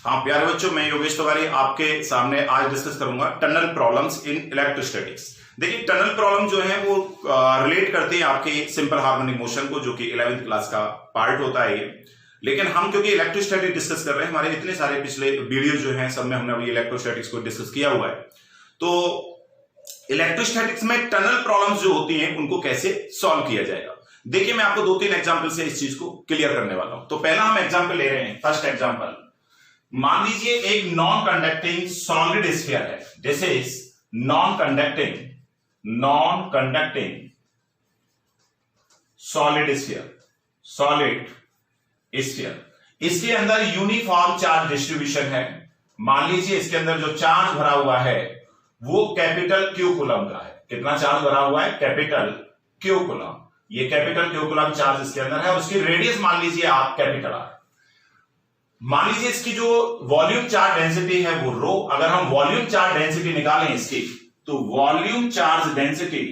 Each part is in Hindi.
हाँ प्यारे बच्चों, मैं योगेश तिवारी आपके सामने आज डिस्कस करूंगा टनल प्रॉब्लम्स इन इलेक्ट्रोस्टैटिक्स। देखिए टनल प्रॉब्लम जो है वो रिलेट करते हैं आपके सिंपल हार्मोनिक मोशन को, जो कि 11th क्लास का पार्ट होता है ये। लेकिन हम क्योंकि इलेक्ट्रोस्टैटिक डिस्कस कर रहे हैं, हमारे इतने सारे पिछले वीडियो जो हैं सब में हमने अभी इलेक्ट्रोस्टैटिक्स को डिस्कस किया हुआ है। तो इलेक्ट्रोस्टैटिक्स में टनल प्रॉब्लम्स जो होती हैं उनको कैसे सॉल्व किया जाएगा, देखिए मैं आपको 2-3 एग्जाम्पल से इस चीज को क्लियर करने वाला हूं। तो पहला हम एग्जाम्पल ले रहे हैं, फर्स्ट एग्जाम्पल। मान लीजिए एक नॉन कंडक्टिंग सॉलिड स्फीयर है। This is non conducting solid sphere. इसके अंदर यूनिफॉर्म चार्ज डिस्ट्रीब्यूशन है। मान लीजिए इसके अंदर जो चार्ज भरा हुआ है वो कैपिटल क्यू कूलम का है। कितना चार्ज भरा हुआ है? Capital Q coulomb. ये कैपिटल क्यू कूलम चार्ज इसके अंदर है और उसकी रेडियस मान लीजिए आप कैपिटल आर। मान लीजिए इसकी जो वॉल्यूम चार्ज डेंसिटी है वो रो। अगर हम वॉल्यूम चार्ज डेंसिटी निकालें इसकी, तो volume charge density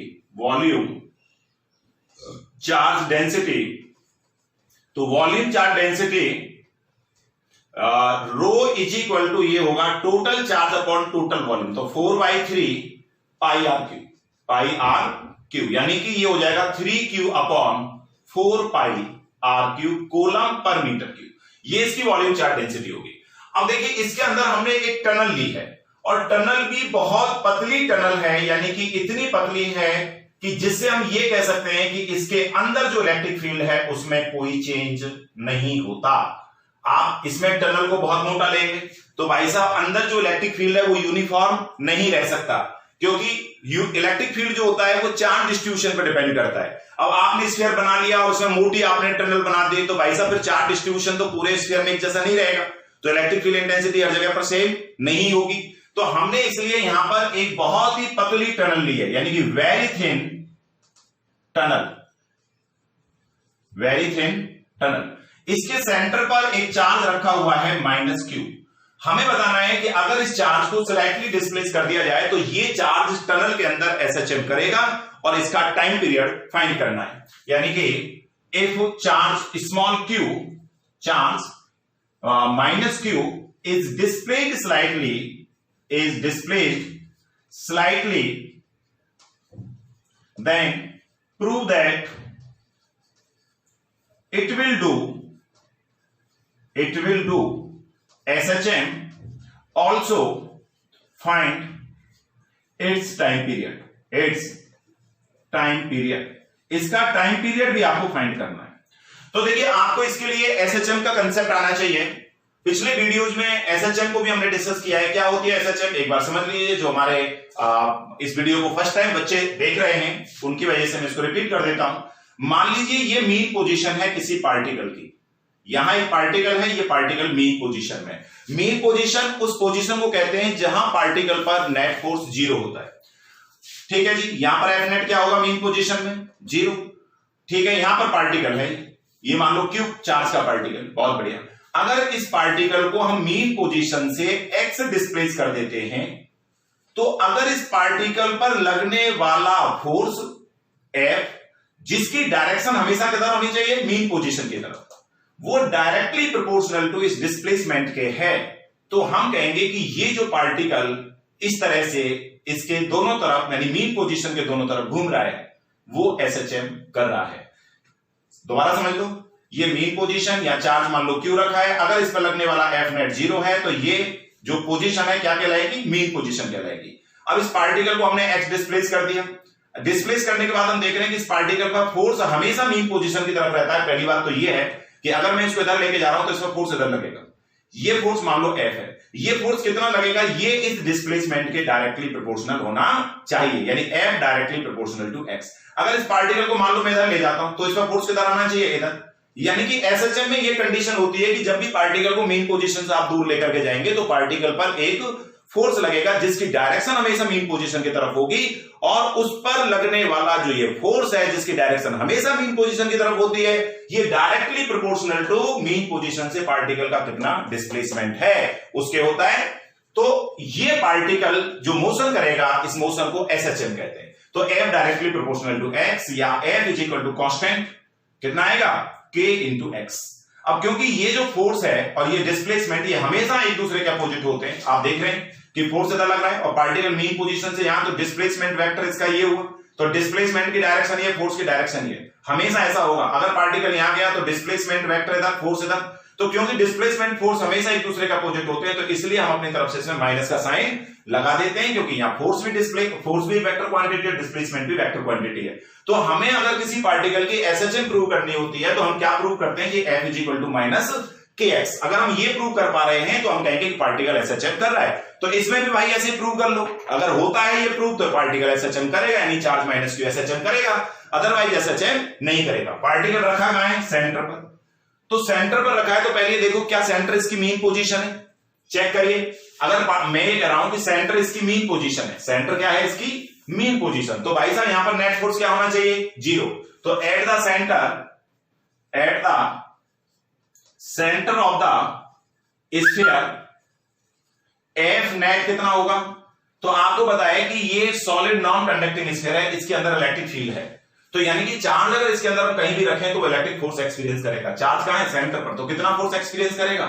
rho is equal to ये होगा total charge upon total volume. तो 4/3 पाई आर क्यू, यानी कि ये हो जाएगा 3Q upon 4 pi R cube coulomb per metre cube. ये इसकी वॉल्यूम चार्ज डेंसिटी होगी। अब देखिए इसके अंदर हमने एक टनल ली है और टनल भी बहुत पतली टनल है, यानी कि इतनी पतली है कि जिससे हम ये कह सकते हैं कि इसके अंदर जो इलेक्ट्रिक फील्ड है उसमें कोई चेंज नहीं होता। आप इसमें टनल को बहुत मोटा लेंगे तो भाई साहब अंदर जो इलेक्ट्रिक फील्ड है वो यूनिफॉर्म नहीं रह सकता, क्योंकि इलेक्ट्रिक फील्ड जो होता है वो चार्ज डिस्ट्रीब्यूशन पर डिपेंड करता है। अब आपने स्फीयर बना लिया और उसमें मोटी आपने टनल बना दी, तो भाई साहब फिर चार्ज डिस्ट्रीब्यूशन तो पूरे स्फीयर में एक जैसा नहीं रहेगा, तो इलेक्ट्रिक फील्ड इंटेंसिटी हर जगह पर सेम नहीं होगी। तो हमने इसलिए यहां पर एक बहुत ही पतली टनल ली है, यानी कि वेरी थिन टनल। इसके सेंटर पर एक चार्ज रखा हुआ है -Q। हमें बताना है कि अगर इस चार्ज को स्लाइटली डिस्प्लेस कर दिया जाए तो ये चार्ज टनल के अंदर SHM करेगा और इसका टाइम पीरियड फाइंड करना है। यानी कि if charge small q charge -Q is displayed slightly, then prove that it will do SHM, also find its time period। इसका टाइम पीरियड भी आपको फाइंड करना है। तो देखिए आपको इसके लिए SHM का कंसेप्ट आना चाहिए। पिछले वीडियोज में SHM को भी हमने डिस्कस किया है। क्या होती है SHM, एक बार समझ लीजिए। जो हमारे इस वीडियो को फर्स्ट टाइम बच्चे देख रहे हैं उनकी वजह से मैं इसको रिपीट कर देता हूं। मान लीजिए ये मीन पोजीशन है किसी पार्टिकल की। यहां एक पार्टिकल है, ये पार्टिकल मीन पोजीशन में। मीन पोजीशन उस पोजीशन को कहते हैं जहां पार्टिकल पर नेट फोर्स 0 होता है। ठीक है जी, यहां पर F नेट क्या होगा मीन पोजीशन में? 0। ठीक है, यहां पर पार्टिकल है, ये मान लो क्यूब चार्ज का पार्टिकल। बहुत बढ़िया। अगर इस पार्टिकल को हम मीन पोजीशन से x डिस्प्लेस कर देते हैं, तो अगर इस पार्टिकल पर लगने वाला फोर्स F, जिसकी डायरेक्शन हमेशा किधर होनी चाहिए? मीन पोजीशन की तरफ, वो डायरेक्टली प्रोपोर्शनल टू इस डिस्प्लेसमेंट के है, तो हम कहेंगे कि ये जो पार्टिकल इस तरह से इसके दोनों तरफ यानी मीन पोजीशन के दोनों तरफ घूम रहा है वो SHM कर रहा है। दोबारा समझ लो, ये मीन पोजीशन या चार्ज मान लो Q रखा है। अगर इस पर लगने वाला F नेट 0 है तो ये जो पोजीशन है क्या कहलाएगी? मीन पोजीशन कहलाएगी। अब इस पार्टिकल को हमने x डिस्प्लेस कर दिया। डिस्प्लेस करने के बाद हम देख रहे हैं कि इस पार्टिकल का फोर्स हमेशा मीन पोजीशन की तरफ रहता है। पहली बात तो ये है कि अगर मैं इसको इधर लेके जा रहा हूं तो इसका फोर्स इधर लगेगा। ये फोर्स मान लो F है, ये फोर्स कितना लगेगा? ये इस डिस्प्लेसमेंट के डायरेक्टली प्रोपोर्शनल होना चाहिए, यानी F directly proportional to x। अगर इस पार्टिकल को मान लो मैं इधर ले जाता हूं तो इसका फोर्स किधर आना चाहिए? इधर। यानी कि SHM में ये कंडीशन होती है कि जब भी पार्टिकल को मीन पोजीशन से आप दूर लेकर के जाएंगे तो पार्टिकल पर एक फोर्स लगेगा जिसकी डायरेक्शन हमेशा मीन पोजीशन की तरफ होगी, और उस पर लगने वाला जो ये फोर्स है जिसकी डायरेक्शन हमेशा मीन पोजीशन की तरफ होती है, ये directly proportional to mean position से पार्टिकल का कितना डिस्प्लेसमेंट है उसके होता है। तो ये पार्टिकल जो मोशन करेगा इस मोशन को SHM कहते हैं। तो F directly proportional to x, या F is equal to constant कितना आएगा? K into x। अब क्योंकि ये जो फोर्स है और ये डिस्प्लेसमेंट ये हमेशा एक दूसरे के अपोजिट होते हैं, आप देख रहे हैं कि फोर्स इधर लग रहा है और पार्टिकल मीन पोजीशन से यहां, तो डिस्प्लेसमेंट वेक्टर इसका ये हुआ, तो डिस्प्लेसमेंट की डायरेक्शन ये, फोर्स की डायरेक्शन ये, हमेशा ऐसा होगा। अगर पार्टिकल यहां गया तो डिस्प्लेसमेंट वेक्टर इधर, फोर्स इधर, तो क्योंकि डिस्प्लेसमेंट फोर्स हमेशा एक दूसरे के अपोजिट होते हैं तो इसलिए हम अपनी तरफ से इसमें माइनस का साइन लगा देते हैं, क्योंकि यहाँ फोर्स भी वेक्टर क्वांटिटी है, डिस्प्लेसमेंट भी वेक्टर क्वांटिटी है। तो हमें अगर किसी पार्टिकल की एसएचएम प्रूव करनी होती है तो हम क्या प्रूव करते हैं कि F is equal to minus kx। अगर हम ये प्रूव कर पा रहे हैं तो हम कहेंगे कि पार्टिकल एसएचएम कर रहा है। तो इसमें भी भाई ऐसे प्रूव कर लो, अगर होता है ये प्रूव तो पार्टिकल एसएचएम करेगा, यानी चार्ज माइनस क्यू एसएचएम करेगा, अदरवाइज एसएचएम नहीं करेगा। पार्टिकल रखा कहां है? सेंटर पर। तो सेंटर पर रखा है तो पहले देखो क्या सेंटर इसकी मीन पोजीशन है, चेक करिए। अगर मैं ये कह रहा हूं कि सेंटर इसकी मीन पोजीशन है, सेंटर क्या है इसकी? मीन पोजीशन, तो भाई साहब यहां पर नेट फोर्स क्या होना चाहिए? 0। तो at the centre of the sphere F net कितना होगा? तो आपको बताया कि ये सॉलिड नॉन कंडक्टिंग स्फीयर है, इसके अंदर इलेक्ट्रिक फील्ड है, तो यानी कि चार्ज अगर इसके अंदर कहीं भी रखें तो इलेक्ट्रिक फोर्स एक्सपीरियंस करेगा। चार्ज कहां है? सेंटर पर, तो कितना फोर्स एक्सपीरियंस करेगा?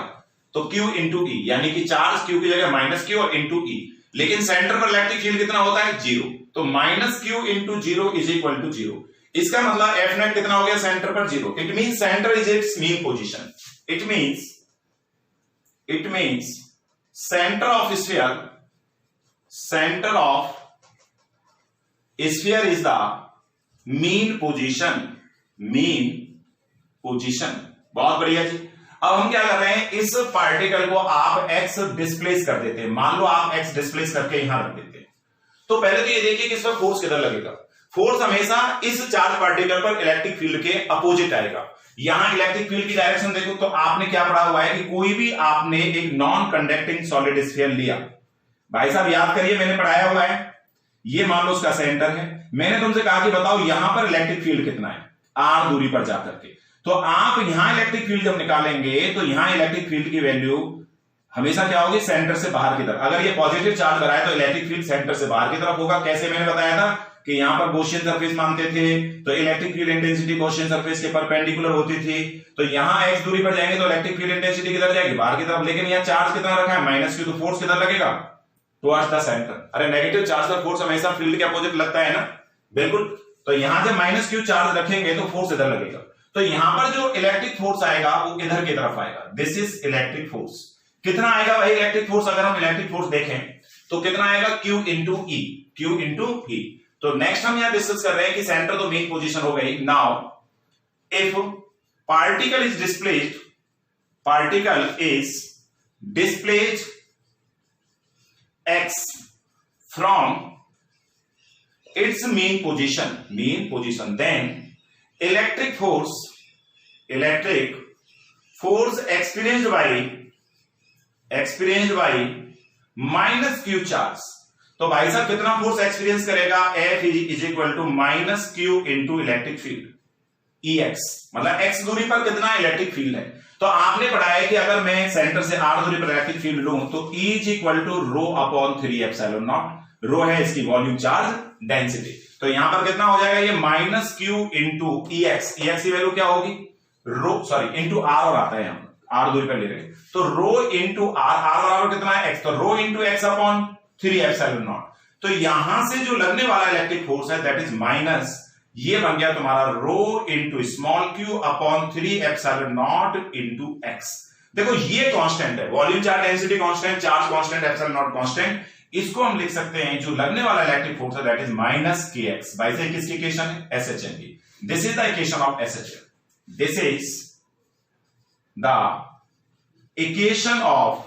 तो Q इंटू ई, यानी कि चार्ज Q की जगह माइनस Q और इंटू ई, लेकिन सेंटर पर इलेक्ट्रिक फील्ड कितना होता है? 0। तो minus Q into 0 is equal to 0। इसका मतलब एफ नेट कितना हो गया? सेंटर पर 0। It means centre is it's mean position. It means centre of sphere is the mean position. बहुत बढ़िया जी। अब हम क्या कर रहे हैं, इस पार्टिकल को आप x डिस्प्लेस कर देते हैं। मान लो आप x डिस्प्लेस करके यहां रख देते हैं, तो पहले तो ये देखिए कि इसका फोर्स किधर लगेगा। फोर्स हमेशा इस चार्ज पार्टिकल पर इलेक्ट्रिक फील्ड के अपोजिट आएगा। यहां इलेक्ट्रिक फील्ड की डायरेक्शन देखो, तो आपने क्या पढ़ा हुआ है कि कोई भी आपने एक नॉन कंडक्टिंग सॉलिड स्फीयर लिया, भाई साहब याद करिए मैंने पढ़ाया हुआ है, ये मान लो उसका सेंटर है, मैंने तुमसे कहा कि बताओ यहां पर इलेक्ट्रिक फील्ड कितना है, r दूरी पर जाकर के। तो आप यहां इलेक्ट्रिक फील्ड जब निकालेंगे तो यहां इलेक्ट्रिक फील्ड की वैल्यू हमेशा क्या होगी? सेंटर से बाहर की तरफ। अगर ये पॉजिटिव चार्ज भरा है तो इलेक्ट्रिक फील्ड सेंटर से बाहर की तरफ होगा। कैसे? मैंने बताया था कि यहां पर गॉसियन सरफेस मानते थे तो electric field intensity Gaussian surface के परपेंडिकुलर होती थी, तो यहां x दूरी पर जाएंगे तो इलेक्ट्रिक फील्ड इंटेंसिटी किधर जाएगी? बाहर की तरफ। लेकिन यहां चार्ज कितना रखा है? माइनस Q, तो फोर्स किधर लगेगा? Towards the centre. अरे नेगेटिव चार्ज का फोर्स हमेशा फील्ड के अपोजिट लगता है ना, बिल्कुल। तो यहां से माइनस Q चार्ज रखेंगे तो फोर्स इधर लगेगा, तो यहां पर जो इलेक्ट्रिक फोर्स आएगा वो इधर की तरफ आएगा। This is electric force. कितना आएगा भाई इलेक्ट्रिक फोर्स? अगर हम इलेक्ट्रिक फोर्स देखें तो कितना आएगा? Q इंटू ई। तो नेक्स्ट हम यहां डिस्कस कर रहे हैं कि सेंटर तो मेन पोजीशन हो गई। Now if particle is displaced x from its mean position, then electric force experienced by minus Q charge। तो भाई साहब कितना फोर्स एक्सपीरियंस करेगा? F is equal to minus Q into electric field EX, मतलब x दूरी पर कितना इलेक्ट्रिक फील्ड है। तो आपने पढ़ा है कि अगर मैं सेंटर से r दूरी पर इलेक्ट्रिक फील्ड लूं तो E is equal to rho upon 3 epsilon naught. Rho है इसकी वॉल्यूम चार्ज डेंसिटी, तो यहां पर कितना हो जाएगा? ये माइनस Q इंटू EX की वैल्यू क्या होगी? इंटू r और आता है यहां r दूरी पर ले रहे हैं, तो रो इंटू r बराबर कितना है? x, तो rho into x upon 3 epsilon naught. तो यहां से जो लगने वाला इलेक्ट्रिक फोर्स है दैट इज माइनस, ये बन गया तुम्हारा rho into small q upon 3 epsilon naught into x। देखो ये कांस्टेंट है, volume charge density constant, charge constant, epsilon naught constant. इसको हम लिख सकते हैं जो लगने वाला इलेक्ट्रिक फोर्स है दैट इज माइनस kx। बाय से किसकी इक्वेशन है? SHM की। This is the equation of SHM। This is the equation of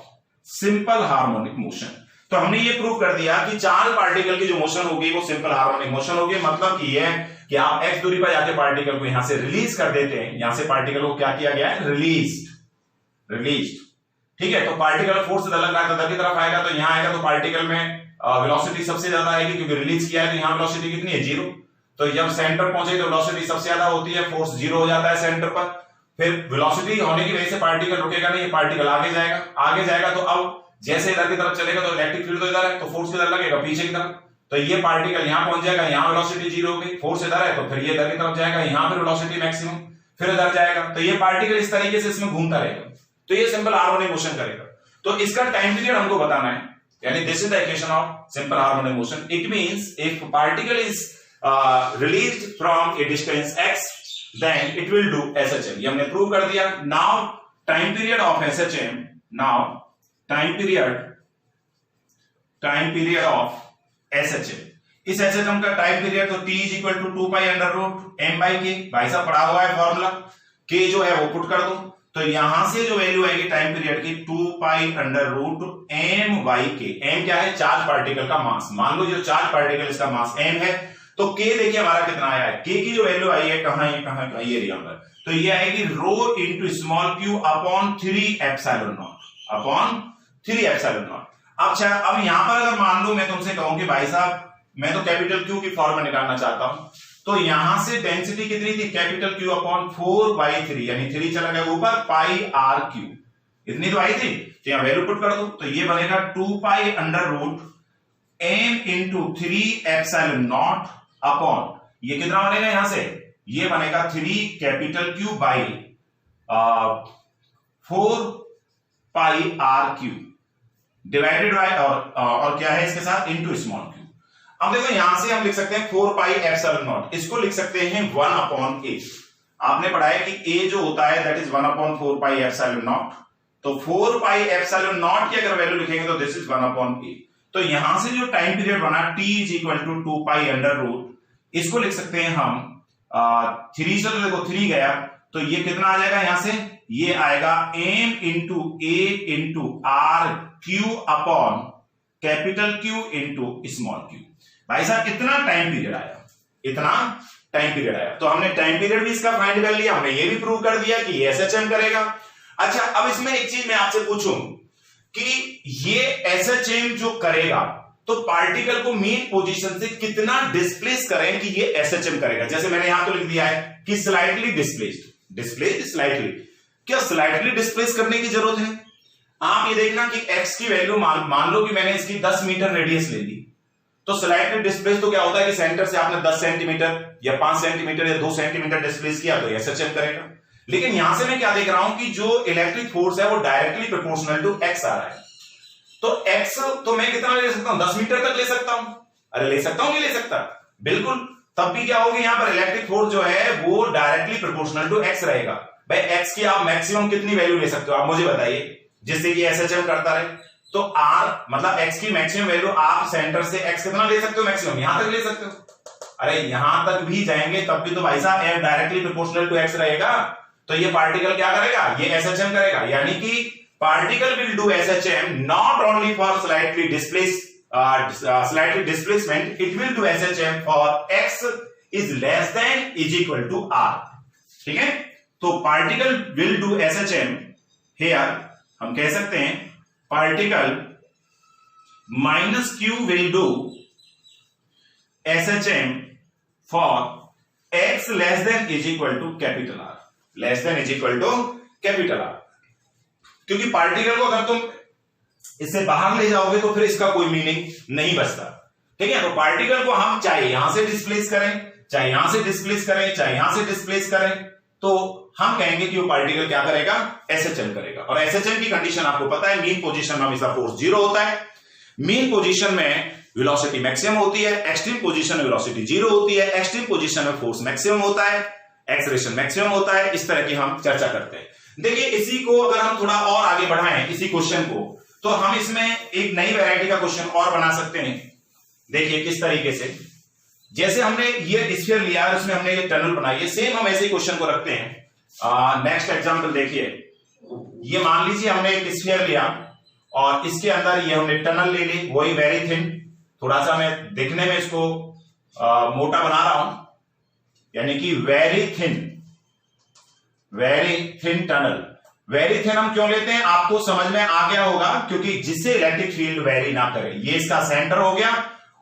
simple harmonic motion. तो हमने ये प्रूव कर दिया कि चार्ज पार्टिकल की जो मोशन होगी वो सिंपल हार्मोनिक मोशन होगी। मतलब ये है कि आप x दूरी पर जाके पार्टिकल को यहां से रिलीज कर देते हैं, यहां से पार्टिकल को क्या किया गया है? रिलीज्ड। ठीक है, तो पार्टिकल फोर्स इधर लग रहा है तो इधर की तरफ आएगा, तो यहां आएगा तो पार्टिकल में वेलोसिटी सबसे ज्यादा आएगी क्योंकि रिलीज किया है, तो यहां वेलोसिटी कितनी है? 0। तो जब सेंटर पहुंचे तो वेलोसिटी सबसे ज्यादा होती है, फोर्स 0 हो जाता है सेंटर पर। फिर वेलोसिटी होने की वजह से पार्टिकल रुकेगा नहीं, पार्टिकल आगे जाएगा। तो अब जैसे इधर की तरफ चलेगा तो इलेक्ट्रिक फील्ड तो इधर है, तो फोर्स किधर लगेगा? पीछे की तरफ। तो ये पार्टिकल यहां पहुंच जाएगा, यहां वेलोसिटी 0 हो गई, फोर्स इधर है तो फिर ये इधर की तरफ जाएगा, यहां पर वेलोसिटी मैक्सिमम। फिर इधर जाएगा, तो ये पार्टिकल इस तरीके से इसमें घूमता रहेगा, तो ये सिंपल हार्मोनिक मोशन करेगा। तो इसका टाइम पीरियड हमको बताना है, यानी this is the equation of simple harmonic motion. It means if particle is released from A distance x then it will do SHM, ये हमने प्रूव कर दिया। Now time period of SHM, now time period of SHM, इस SHM का टाइम पीरियड तो T is equal to 2 pi under root m by K, भाई साहब पढ़ा हुआ है फॉर्मूला, K जो है वो पुट कर दो, तो यहां से जो वैल्यू आएगी टाइम पीरियड की 2 pi under root m by के। m क्या है? चार्ज पार्टिकल का मास, मान लो जो चार्ज पार्टिकल इसका मास m है, तो k देखिए हमारा कितना आया है, k की जो वैल्यू आई है कहां ये एरिया पर, तो ये आएगी rho into small q upon 3 epsilon naught. अच्छा, अब यहां पर अगर मान लो मैं तुमसे कहूं कि भाई साहब मैं तो कैपिटल Q की फॉर्म में निकालना चाहता हूं, तो यहां से डेंसिटी कितनी थी? कैपिटल Q अपॉन 4/3, यानी 3 चला गया ऊपर, पाई आर क्यू, इतनी तो आई थी, तो यहां वैल्यू पुट कर दो, तो ये बनेगा 2 pi under root m into 3 epsilon naught upon, ये कितना बनेगा यहां से? ये बनेगा 3 capital Q by 4 pi R cube divided by और क्या है इसके साथ? Into small q। अब देखो यहां से हम लिख सकते हैं 4 पाई एप्सिलॉन नॉट, इसको लिख सकते हैं 1 अपॉन a। आपने पढ़ा है कि a जो होता है that is 1 upon 4 pi epsilon naught, तो 4 पाई एप्सिलॉन नॉट की अगर वैल्यू लिखेंगे तो दिस इज 1 अपॉन a। तो यहां से जो टाइम पीरियड बना t is equal to 2 pi under root, इसको लिख सकते हैं हम 3 से, तो देखो 3 गया, तो ये कितना आ जाएगा यहां से? ये आएगा m into a into R cube upon capital Q into small q। भाई साहब कितना टाइम पीरियड आया? इतना टाइम पीरियड आया। तो हमने टाइम पीरियड भी इसका फाइंड कर लिया, हमने ये भी प्रूव कर दिया कि ये SHM करेगा। अच्छा, अब इसमें एक चीज मैं आपसे पूछूं कि ये SHM जो करेगा तो पार्टिकल को मेन पोजीशन से कितना डिस्प्लेस करें कि ये SHM करेगा। जैसे मैंने यहां तो लिख दिया है कि स्लाइटली डिस्प्लेस्ड स्लाइटली, क्या स्लाइटली डिस्प्लेस करने की जरूरत है? आप ये देखना कि x की वैल्यू मान लो कि मैंने इसकी 10 मीटर रेडियस ले ली, तो स्लाइटली डिस्प्लेस तो क्या होता है कि सेंटर से आपने 10 सेंटीमीटर या 5 सेंटीमीटर या 2 सेंटीमीटर डिस्प्लेस किया तो SHM करेगा। लेकिन यहां से मैं क्या देख रहा हूं कि जो इलेक्ट्रिक फोर्स है वो डायरेक्टली प्रोपोर्शनल टू x आ रहा है, तो x तो मैं कितना ले सकता हूं? 10 मीटर तक ले सकता हूं। अरे ले सकता हूं, नहीं ले सकता? बिल्कुल। तब भी क्या होगी, यहां पर इलेक्ट्रिक फोर्स जो है वो डायरेक्टली प्रोपोर्शनल टू x रहेगा। भाई x की आप मैक्सिमम कितनी वैल्यू ले सकते हो, आप मुझे बताइए, जिससे कि SHM करता रहे। तो r मतलब x की मैक्सिमम वैल्यू आप सेंटर से x कितना ले सकते हो? मैक्सिमम यहां तक ले सकते हो। अरे यहां तक भी जाएंगे तब भी तो भाई साहब f directly proportional to x रहेगा, तो ये पार्टिकल क्या करेगा? ये SHM करेगा। यानी कि particle will do SHM not only for slightly displacement, it will do SHM for x is less than is equal to r। ठीक है, तो particle will do SHM here, हम कह सकते हैं particle minus q will do SHM for x less than is equal to capital R, less than is equal to capital R। क्योंकि पार्टिकल को अगर तुम इससे बाहर ले जाओगे तो फिर इसका कोई मीनिंग नहीं बचता। ठीक है, तो पार्टिकल को हम चाहे यहां से डिस्प्लेस करें, चाहे यहां से डिस्प्लेस करें, चाहे यहां से डिस्प्लेस करें, तो हम कहेंगे कि वो पार्टिकल क्या करेगा? SHM करेगा। और SHM की कंडीशन आपको पता है, मीन पोजीशन में हमेशा फोर्स 0 होता है, मीन पोजीशन में वेलोसिटी मैक्सिमम होती है, एक्सट्रीम पोजीशन में वेलोसिटी 0 होती है, एक्सट्रीम पोजीशन में फोर्स मैक्सिमम होता है, एक्सेलरेशन मैक्सिमम होता है। इस तरह की हम चर्चा करते हैं। देखिए, इसी को अगर हम थोड़ा और आगे बढ़ाएं इसी क्वेश्चन को, तो हम इसमें एक नई वैरायटी का क्वेश्चन और बना सकते हैं। देखिए किस तरीके से, जैसे हमने ये स्फीयर लिया है, उसमें हमने ये टनल बनाई है, सेम हम ऐसे ही क्वेश्चन को रखते हैं। नेक्स्ट एग्जांपल देखिए, ये मान लीजिए हमने एक स्फीयर लिया और इसके अंदर ये हमने टनल ले ली, वही वेरी थिन, थोड़ा सा मैं देखने में इसको मोटा बना रहा हूं, यानी कि very thin tunnel. Very thin हम क्यों लेते हैं आपको समझ में आ गया होगा, क्योंकि जिससे इलेक्ट्रिक फील्ड वेरी ना करे। ये इसका सेंटर हो गया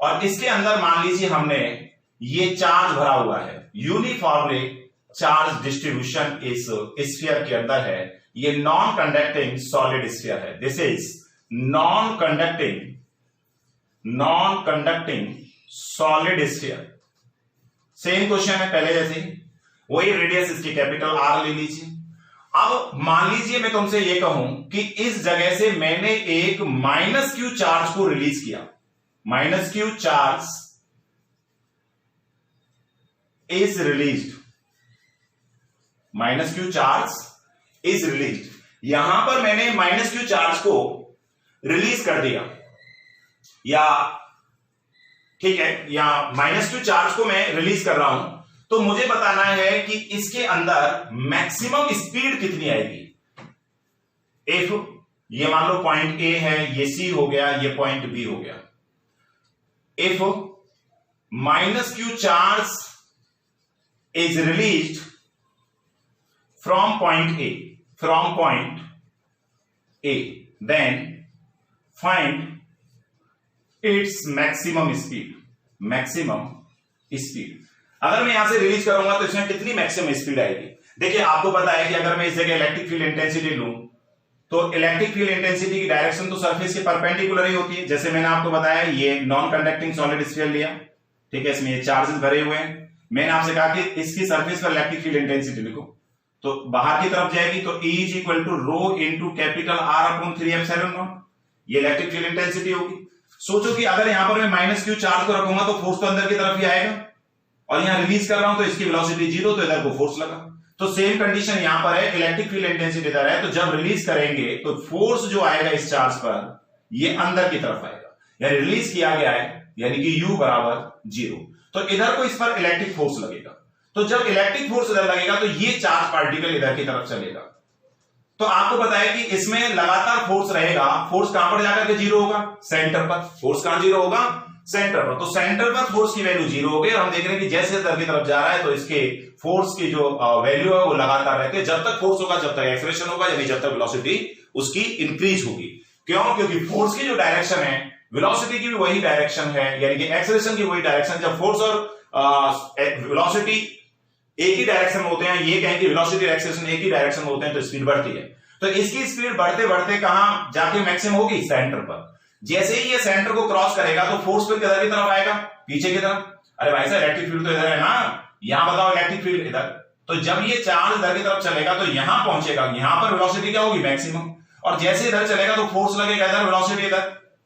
और इसके अंदर मान लीजिए हमने ये चार्ज भरा हुआ है, यूनिफॉर्मली चार्ज डिस्ट्रीब्यूशन इस स्फीयर के अंदर है। ये नॉन कंडक्टिंग सॉलिड स्फीयर है, this is non conducting solid sphere. Same question है पहले जैसे। वही रेडियस इसकी कैपिटल आर ले लीजिए। अब मान लीजिए मैं तुमसे ये कहूं कि इस जगह से मैंने एक माइनस क्यू चार्ज को रिलीज किया, minus Q charge is released, minus Q charge is released. यहां पर मैंने माइनस क्यू चार्ज को रिलीज कर दिया, या ठीक है, या माइनस क्यू चार्ज को मैं रिलीज कर रहा हूं, तो मुझे बताना है कि इसके अंदर मैक्सिमम स्पीड कितनी आएगी। इफ ये मान लो पॉइंट ए है, ये सी हो गया, ये पॉइंट बी हो गया। If minus Q charge is released from point A, from point A, then find its maximum speed, maximum speed. अगर मैं यहां से रिलीज करूंगा तो इसमें कितनी मैक्सिमम स्पीड आएगी। देखिए आपको पता है कि अगर मैं इस जगह इलेक्ट्रिक फील्ड इंटेंसिटी लूं तो इलेक्ट्रिक फील्ड इंटेंसिटी की डायरेक्शन तो सरफेस के परपेंडिकुलर ही होती है। जैसे मैंने आपको बताया ये नॉन कंडक्टिंग सॉलिड स्फीयर लिया, ठीक है, इसमें ये चार्जेस भरे हुए हैं। मैंने आपसे कहा कि इसकी सरफेस पर इलेक्ट्रिक फील्ड इंटेंसिटी लिखो, तो बाहर की तरफ जाएगी तो E is equal to rho into capital R upon 3 epsilon naught, ये इलेक्ट्रिक फील्ड इंटेंसिटी होगी। सोचो कि अगर यहां पर मैं माइनस क्यू चार्ज को रखूंगा तो फोर्स तो अंदर की तरफ ही आएगा, और यहां रिलीज कर रहा हूं तो इसकी वेलोसिटी 0, तो इधर को फोर्स लगा। तो सेम कंडीशन यहां पर है, इलेक्ट्रिक फील्ड इंटेंसिटी इधर है, तो जब रिलीज करेंगे तो फोर्स जो आएगा इस चार्ज पर ये अंदर की तरफ आएगा, यानी रिलीज किया गया है, यानी कि U बराबर 0, तो इधर को इस पर इलेक्ट्रिक फोर्स लगेगा। तो जब इलेक्ट्रिक फोर्स इधर लगेगा तो ये चार्ज पार्टिकल इधर की तरफ चलेगा। तो आपको पता है कि इसमें लगातार फोर्स रहेगा, फोर्स कहां पर जाकर के 0 होगा, सेंटर पर। फोर्स कहां 0 होगा, सेंटर पर। तो सेंटर पर फोर्स की वैल्यू 0 हो गई, और हम देख रहे हैं कि जैसे इधर की तरफ जा रहा है तो इसके फोर्स की जो वैल्यू है वो लगातार रहती है। जब तक फोर्स होगा जब तक एक्सेलरेशन होगा, यानी जब तक वेलोसिटी उसकी इंक्रीज होगी। क्यों? क्योंकि फोर्स की जो डायरेक्शन है वेलोसिटी की भी वही डायरेक्शन है, यानी कि एक्सेलरेशन की वही डायरेक्शन। जब फोर्स और वेलोसिटी एक ही डायरेक्शन में होते हैं, ये कहें कि वेलोसिटी और एक्सेलरेशन एक ही डायरेक्शन में होते हैं, तो स्पीड बढ़ती है। तो इसकी स्पीड बढ़ते बढ़ते कहां जाके मैक्सिमम होगी, सेंटर पर। जैसे ही ये सेंटर को क्रॉस करेगा तो फोर्स फिर किधर की तरफ आएगा, पीछे की तरफ। अरे भाई साहब इलेक्ट्रिक फील्ड तो इधर है ना, यहां बताओ इलेक्ट्रिक फील्ड इधर। तो जब ये चार्ज इधर की तरफ चलेगा तो यहां पहुंचेगा, यहां पर वेलोसिटी क्या होगी, मैक्सिमम। और जैसे इधर चलेगा तो फोर्स लगेगा इधर, वेलोसिटी इधर,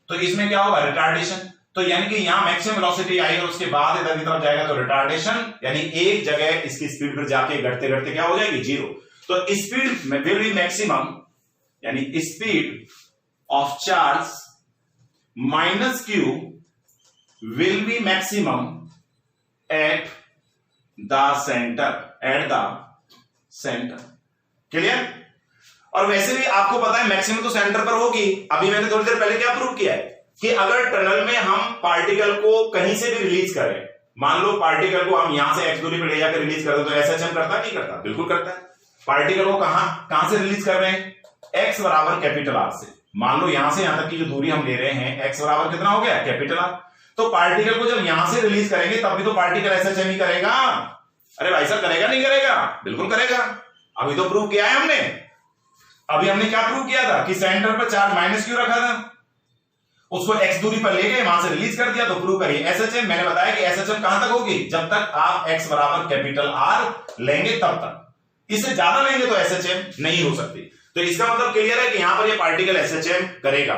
तो इसमें क्या होगा, रिटार्डेशन। तो यानी कि यहां मैक्सिमम वेलोसिटी आई और उसके बाद इधर की तरफ जाएगा तो रिटार्डेशन, यानी एक जगह इसकी स्पीड पर जाके घटते घटते क्या हो जाएगी, 0। तो स्पीड विल बी मैक्सिमम, यानी speed of charge minus Q will be maximum at the centre, at the centre. Clear? और वैसे भी आपको पता है मैक्सिमम तो सेंटर पर होगी। अभी मैंने थोड़ी देर पहले क्या प्रूव किया है कि अगर टनल में हम पार्टिकल को कहीं से भी रिलीज करें, मान लो पार्टिकल को हम यहां से x दूरी पर ले जाकर रिलीज कर दो, तो SHM करता नहीं करता, बिल्कुल करता है। पार्टिकल को कहां से रिलीज कर रहे हैं, x बराबर कैपिटल R से। मान लो यहां से यहां तक की जो दूरी हम ले रहे हैं x बराबर कितना हो गया, कैपिटल R। तो पार्टिकल को जब यहां से रिलीज करेंगे तब भी तो पार्टिकल SHM ही करेगा। अरे भाई साहब करेगा नहीं करेगा, बिल्कुल करेगा। अभी तो प्रूव किया है हमने। अभी हमने क्या प्रूव किया था कि सेंटर पर चार्ज माइनस क्यू रखा था, उसको x दूरी पर ले गए, वहां से रिलीज कर दिया, तो प्रूव करिए SHM। मैंने बताया कि SHM कहां तक होगी, जब तक आप x बराबर कैपिटल R लेंगे तब तक। इससे ज्यादा लेंगे तो SHM नहीं हो सकती। तो इसका मतलब क्लियर है कि यहां पर ये पार्टिकल SHM करेगा।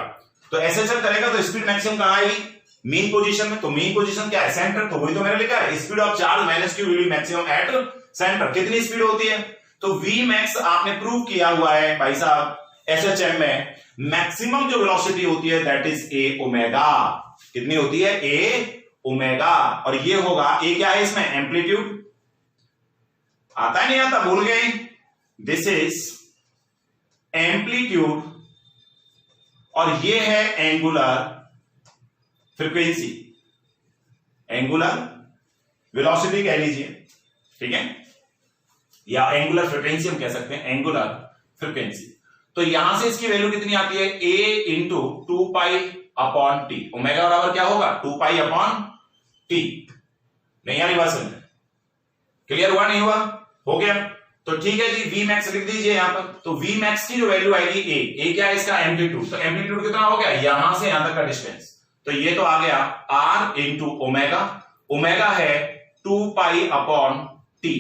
तो SHM करेगा तो स्पीड मैक्सिमम कहां आएगी, मीन पोजीशन में। तो मीन पोजीशन क्या है, सेंटर। तो वही तो मैंने लिखा है, speed of charge minus Q will be maximum at centre. कितनी स्पीड होती है, तो Vmax आपने प्रूव किया हुआ है भाई साहब, SHM में मैक्सिमम जो वेलोसिटी होती है दैट इज a ओमेगा। कितनी होती है, a ओमेगा। और ये होगा a क्या है इसमें, एम्पलीट्यूड। आता है नहीं आता, भूल गए। दिस इज एम्पलीट्यूड और ये है एंगुलर फ्रीक्वेंसी, एंगुलर वेलोसिटी कह लीजिए, ठीक है, या एंगुलर फ्रीक्वेंसी हम कह सकते हैं, एंगुलर फ्रीक्वेंसी। तो यहां से इसकी वैल्यू कितनी आती है, a into 2 pi upon T. Omega बराबर क्या होगा, 2 पाई अपॉन टी। नहीं आ रही बात समझ, क्लियर हुआ नहीं हुआ, हो गया। तो ठीक है जी, Vmax लिख दीजिए यहां पर। तो Vmax की जो वैल्यू आएगी a क्या है इसका, एम्पलीट्यूड। तो एम्पलीट्यूड कितना हो गया, यहां से यहां तक का डिस्टेंस। तो ये तो आ गया r इंटू ओमेगा। ओमेगा है 2 पाई अपॉन टी।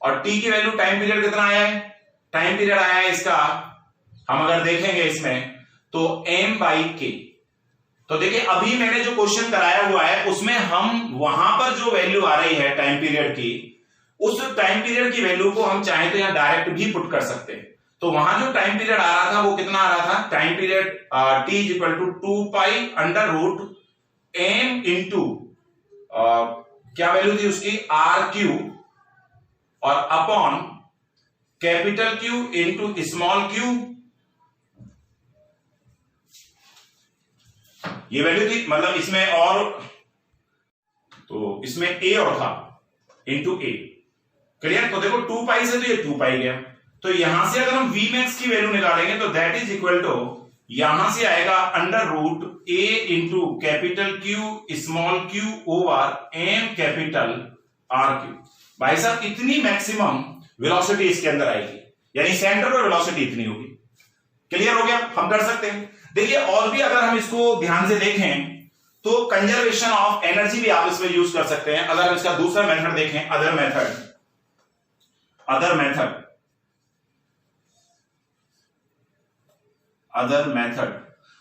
और t की वैल्यू टाइम पीरियड कितना आया है, टाइम पीरियड आया है इसका, हम अगर देखेंगे इसमें तो m/k। तो देखिए अभी मैंने जो क्वेश्चन कराया हुआ है उसमें हम वहां पर जो वैल्यू आ रही है टाइम पीरियड की, उस टाइम पीरियड की वैल्यू को हम चाहे तो यहां डायरेक्ट भी पुट कर सकते हैं। तो वहां जो टाइम पीरियड आ रहा था वो कितना आ रहा था, time period t is equal to 2π√m into क्या वैल्यू थी उसकी r³ और upon capital Q into small q, ये वैल्यू थी। मतलब इसमें और तो इसमें a और था इंटू a, क्लियर। तो देखो 2π से तो ये 2π गया, तो यहां से अगर हम Vmax की वैल्यू निकालेंगे तो दैट इज इक्वल टू यहां से आएगा √a into capital Q small q over m capital R³। भाई साहब इतनी मैक्सिमम वेलोसिटी इसके अंदर आएगी, यानी सेंटर पर वेलोसिटी इतनी होगी। क्लियर हो गया, हम कर सकते हैं। देखिए और भी अगर हम इसको ध्यान से देखें तो कंजर्वेशन ऑफ एनर्जी भी आप इसमें यूज कर सकते हैं। अगर हम इसका दूसरा मेथड देखें, अदर मेथड,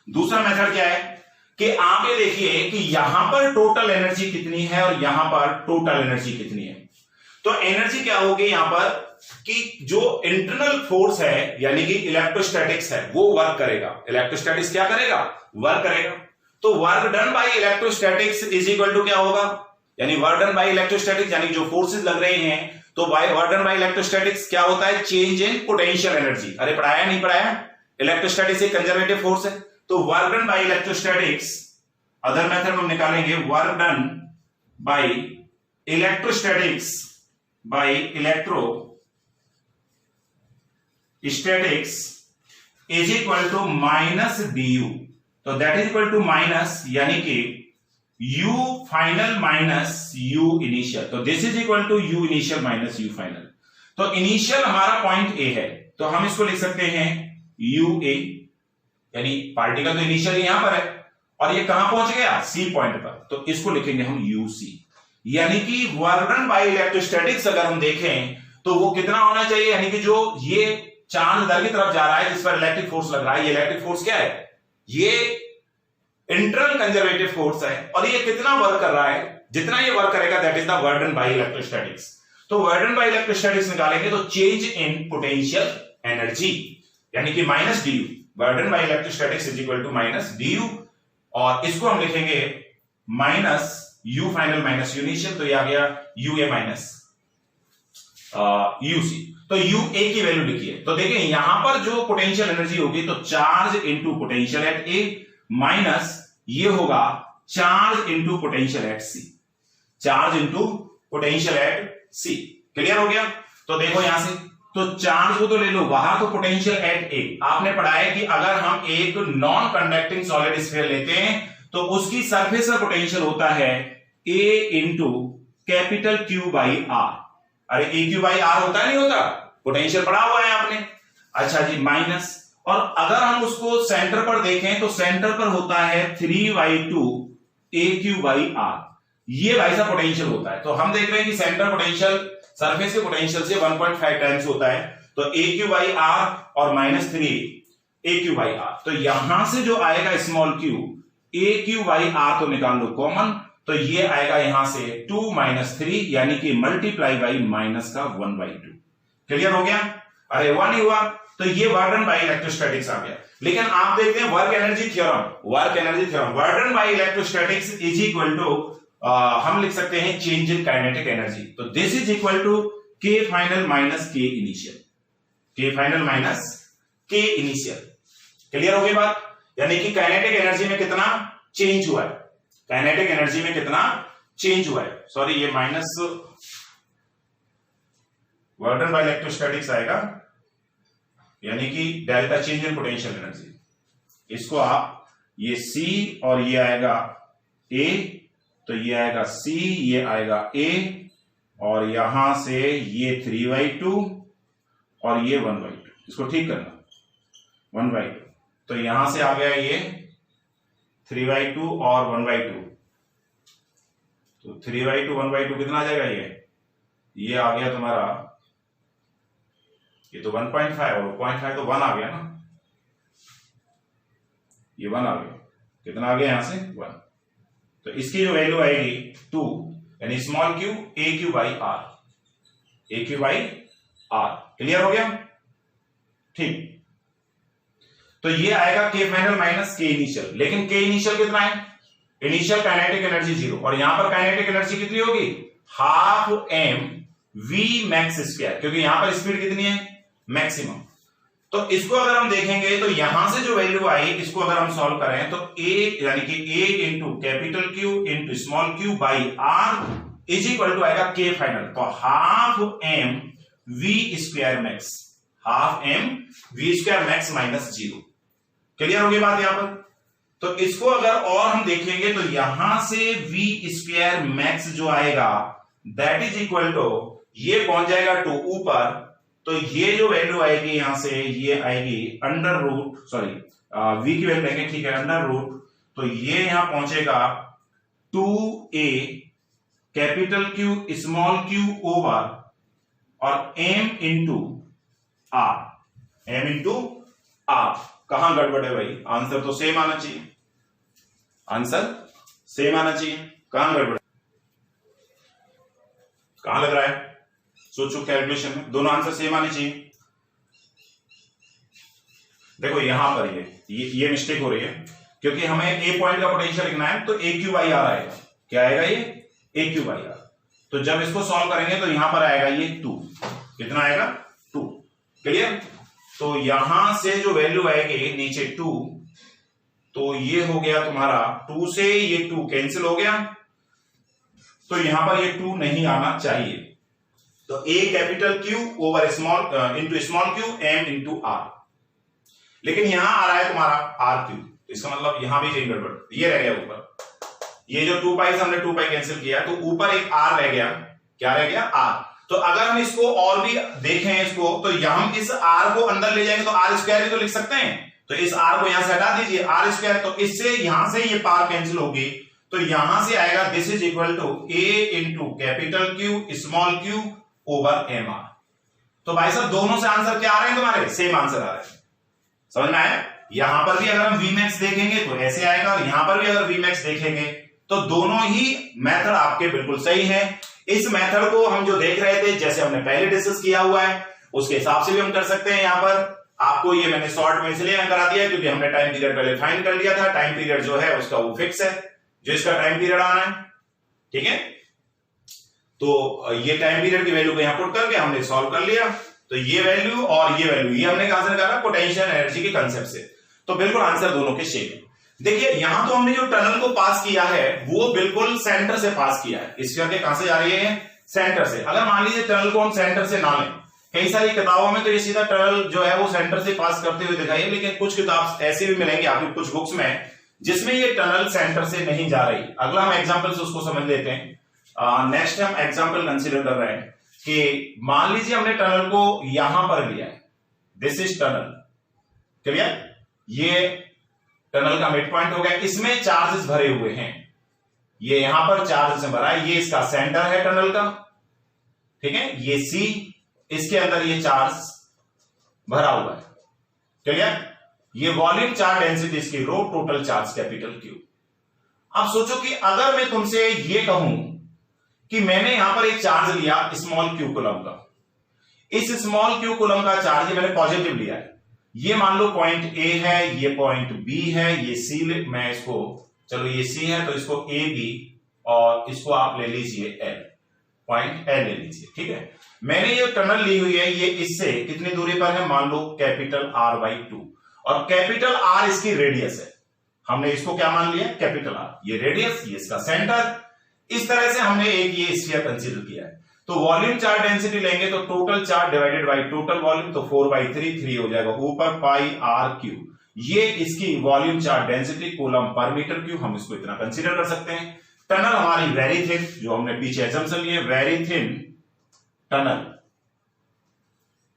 दूसरा मेथड क्या है कि आप ये देखिए कि यहां पर टोटल एनर्जी कितनी है और यहां पर टोटल एनर्जी कितनी है। तो एनर्जी क्या होगी यहां पर कि जो इंटरनल फोर्स है यानी कि इलेक्ट्रोस्टैटिक्स है वो वर्क करेगा। इलेक्ट्रोस्टैटिक्स क्या करेगा, वर्क करेगा। तो work done by electrostatics is equal to क्या होगा, यानी वर्क डन बाय इलेक्ट्रोस्टैटिक्स यानी जो फोर्सेस लग रहे हैं, तो वर्क डन बाय इलेक्ट्रोस्टैटिक्स क्या होता है, चेंज इन पोटेंशियल एनर्जी। अरे पढ़ाया नहीं पढ़ाया, इलेक्ट्रोस्टैटिक्स एक कंजर्वेटिव फोर्स है। तो work done by electrostatics, other method में हम निकालेंगे work done by electrostatics by electrostatics is equal to minus du। तो that is equal to minus यानी कि u final minus u initial. तो this is equal to u initial minus u final. तो इनिशियल हमारा पॉइंट A है, तो हम इसको लिख सकते हैं ua, यानी पार्टिकल तो इनिशियल यहां पर है और ये कहां पहुंच गया, C पॉइंट पर, तो इसको लिखेंगे हम uc। यानी कि वर्क डन बाय इलेक्ट्रोस्टैटिक्स अगर हम देखें तो वो कितना होना चाहिए, यानी कि जो ये चांद इधर की तरफ जा रहा है जिस पर इलेक्ट्रिक फोर्स लग रहा है, ये इलेक्ट्रिक फोर्स क्या है, ये इंटरनल कंजर्वेटिव फोर्स है और ये कितना वर्क कर रहा है, जितना ये वर्क करेगा that is the work done by electrostatics. तो वर्क डन बाय इलेक्ट्रोस्टैटिक्स निकालेंगे तो चेंज इन पोटेंशियल एनर्जी यानी कि minus du। Work done by electrostatics is equal to minus du और इसको हम लिखेंगे minus u final minus u initial. तो ये आ गया ua माइनस uc। तो ua की वैल्यू लिखिए। तो देखिए यहां पर जो पोटेंशियल एनर्जी होगी तो charge into potential at a minus ये होगा charge into potential eight c, charge into potential eight c। Clear हो गया। तो देखो यहां से तो चार्ज को तो ले लो, वहां तो पोटेंशियल एट a आपने पढ़ा है कि अगर हम एक नॉन कंडक्टिंग सॉलिड स्फीयर लेते हैं तो उसकी सरफेस पर पोटेंशियल होता है a into capital Q by R। अरे AQ बाई R होता नहीं होता, पोटेंशियल पढ़ा हुआ है आपने। अच्छा जी माइनस, और अगर हम उसको सेंटर पर देखें तो सेंटर पर होता है 3/2 AQ बाई R। ये भाई साहब पोटेंशियल होता है। तो हम देख रहे हैं कि सेंटर पोटेंशियल सरफेस के पोटेंशियल से 1.5 टाइम्स होता है। तो AQ बाई R और माइनस 3 AQ बाई R। तो यहां से जो आएगा small q AQ by R तो निकाल लो कॉमन, तो ये आएगा यहां से 2 माइनस 3 यानी कि मल्टीप्लाई बाई माइनस का 1/2। क्लियर हो गया। अरे 1 ही हुआ। तो ये वर्क डन बाय इलेक्ट्रोस्टैटिक्स आ गया। लेकिन आप देखते हैं work energy theorem, work done by electrostatics is equal to हम लिख सकते हैं चेंज इन काइनेटिक एनर्जी। तो this is equal to k final minus k initial, k final minus k initial. Clear हो गई बात। यानी कि काइनेटिक एनर्जी में कितना चेंज हुआ है, काइनेटिक एनर्जी में कितना चेंज हुआ है। सॉरी ये minus work done by electrostatics आएगा यानी कि delta change in potential energy. इसको आप ये C और ये आएगा A, तो ये आएगा C, ये आएगा A और यहां से ये 3/2 और ये 1/2। इसको ठीक करना 1/2। तो यहां से आ गया ये 3/2 और 1/2। तो 3/2 1/2 कितना आ जाएगा, ये आ गया तुम्हारा ये तो 1.5 और 0.5 तो 1 आ गया ना, ये 1 आ गया, कितना आ गया यहां से 1। तो इसकी जो वैल्यू आएगी 2, यानी small Q A Q by R, A Q by R. Clear हो गया? ठीक, तो ये आएगा के फाइनल माइनस के इनिशियल। लेकिन के इनिशियल कितना है? इनिशियल काइनेटिक एनर्जी 0, और यहां पर काइनेटिक एनर्जी कितनी होगी? Half m v max square, क्योंकि यहां पर स्पीड कितनी है? मैक्सिमम। तो इसको अगर हम देखेंगे तो यहां से जो वैल्यू आई, इसको अगर हम सॉल्व करें तो a यानी कि a into capital Q into small q by r is equal to आएगा k फाइनल। तो half m v square max, half m v square max minus 0। Clear होगी बात यहां पर? तो इसको अगर और हम देखेंगे तो यहां से v स्क्वायर मैक्स जो आएगा दैट इज इक्वल टू, ये पहुंच जाएगा टू ऊपर, तो ये जो वैल्यू आएगी यहां से ये आएगी अंडर रूट, सॉरी v की वैल्यू लेंगे, ठीक है, अंडर रूट, तो ये यहां पहुंचेगा 2a capital Q small q over और m into r, m into r। कहां गड़बड़ है भाई? आंसर तो सेम आना चाहिए, आंसर सेम आना चाहिए, कहां गड़बड़, कहां लग रहा है? सोचो कैलकुलेशन में, दोनों आंसर सेम आने चाहिए। देखो यहां पर ये मिस्टेक हो रही है, क्योंकि हमें ए पॉइंट का पोटेंशियल लिखना है, तो ए क्यू बाई आर आएगा। क्या आएगा? ये ए क्यू बाई आर। तो जब इसको सॉल्व करेंगे तो यहां पर आएगा ये 2, कितना आएगा? 2। क्लियर? तो यहां से जो वैल्यू आएगी नीचे 2, तो ये हो गया तुम्हारा 2 से ये 2 कैंसिल हो गया, तो यहां पर ये 2 नहीं आना चाहिए। तो a capital Q over small into small q m into r, लेकिन यहां आ रहा है तुम्हारा r क्यू, इसका मतलब यहां भी चेंज गड़बड़, ये रह गया ऊपर, ये जो 2 पाई से हमने 2 पाई कैंसिल किया, तो ऊपर एक r रह गया। क्या रह गया? r। तो अगर हम इसको और भी देखें इसको, तो हम इस r को अंदर ले जाएंगे तो r स्क्वायर भी तो लिख सकते हैं, तो इस r को यहां से हटा दीजिए, r स्क्वायर, तो इससे यहां से ये पावर कैंसिल होगी, तो यहां से आएगा this is equal to a into capital Q small q over M R. तो भाई साहब दोनों से आंसर क्या आ रहे हैं तुम्हारे? सेम आंसर आ रहे हैं। समझ में आया? यहां पर भी अगर हम v मैक्स देखेंगे तो ऐसे आएगा, और यहां पर भी अगर v मैक्स देखेंगे तो दोनों ही मेथड आपके बिल्कुल सही है। इस मेथड को हम जो देख रहे थे, जैसे हमने पहले डिस्कस किया हुआ है, उसके हिसाब से भी हम कर सकते हैं। यहां पर आपको ये मैंने शॉर्ट में इसलिए करा दिया क्योंकि हमने टाइम पीरियड पहले फाइंड कर लिया था। टाइम पीरियड जो है उसका वो फिक्स है, जो इसका टाइम पीरियड आना है, ठीक है। तो ये टाइम पीरियड की वैल्यू को यहां पुट करके हमने सॉल्व कर लिया, तो ये वैल्यू और ये वैल्यू, ये हमने कहां से निकाला? पोटेंशियल एनर्जी के कांसेप्ट से। तो बिल्कुल आंसर दोनों के सेम है। देखिए यहां तो हमने जो टनल को पास किया है वो बिल्कुल सेंटर से पास किया है। इसके आगे कहां से जा रही है? सेंटर से। अगर मान लीजिए टनल को हम सेंटर से ना लें, कई सारी किताबों में तो ये सीधा टनल जो है वो सेंटर से पास करते हुए दिखाई है, लेकिन कुछ किताब ऐसे भी मिलेंगे आपको कुछ बुक्स में जिसमें ये टनल सेंटर से नहीं जा रही। अगला हम एग्जांपल से उसको समझ लेते हैं। नेक्स्ट हम एग्जांपल कंसीडर कर रहे हैं कि मान लीजिए हमने टनल को यहां पर लिया है, दिस इज टनल, क्लियर? ये टनल का मिड पॉइंट हो गया, इसमें चार्जेस भरे हुए हैं, ये यहां पर चार्ज से भरा है, ये इसका सेंटर है टनल का, ठीक है, ये सी, इसके अंदर ये चार्ज भरा हुआ है, क्लियर? ये वॉल्यूम चार्ज डेंसिटी इसकी रो, टोटल चार्ज कैपिटल क्यू। अब सोचो कि अगर मैं तुमसे ये कहूं कि मैंने यहां पर एक चार्ज लिया स्मॉल क्यू कूलम का, इस स्मॉल क्यू कूलम का चार्ज मैंने पॉजिटिव लिया है, ये मान लो पॉइंट ए है, ये पॉइंट बी है, ये सी, मैं इसको, चलो ये सी है तो इसको ए बी, और इसको आप ले लीजिए एल, पॉइंट एल ले लीजिए, ठीक है। मैंने ये टनल ली हुई है, ये इससे कितनी दूरी पर है? मान लो कैपिटल आर बाई 2, और कैपिटल आर इसकी रेडियस है, हमने इसको क्या मान लिया? कैपिटल आर, ये रेडियस, ये इसका सेंटर। इस तरह से हमने एक ये स्फीयर कंसीडर किया है। तो वॉल्यूम चार्ज डेंसिटी लेंगे तो total charge divided by total volume, तो 4/3, 3 हो जाएगा ऊपर, पाई आर क्यू, ये इसकी volume charge density coulomb per metre cube, हम इसको इतना कंसीडर कर सकते हैं। टनल हमारी वेरी थिन, जो हमने पीछे एजम्पशन लिए, वेरी थिन टनल,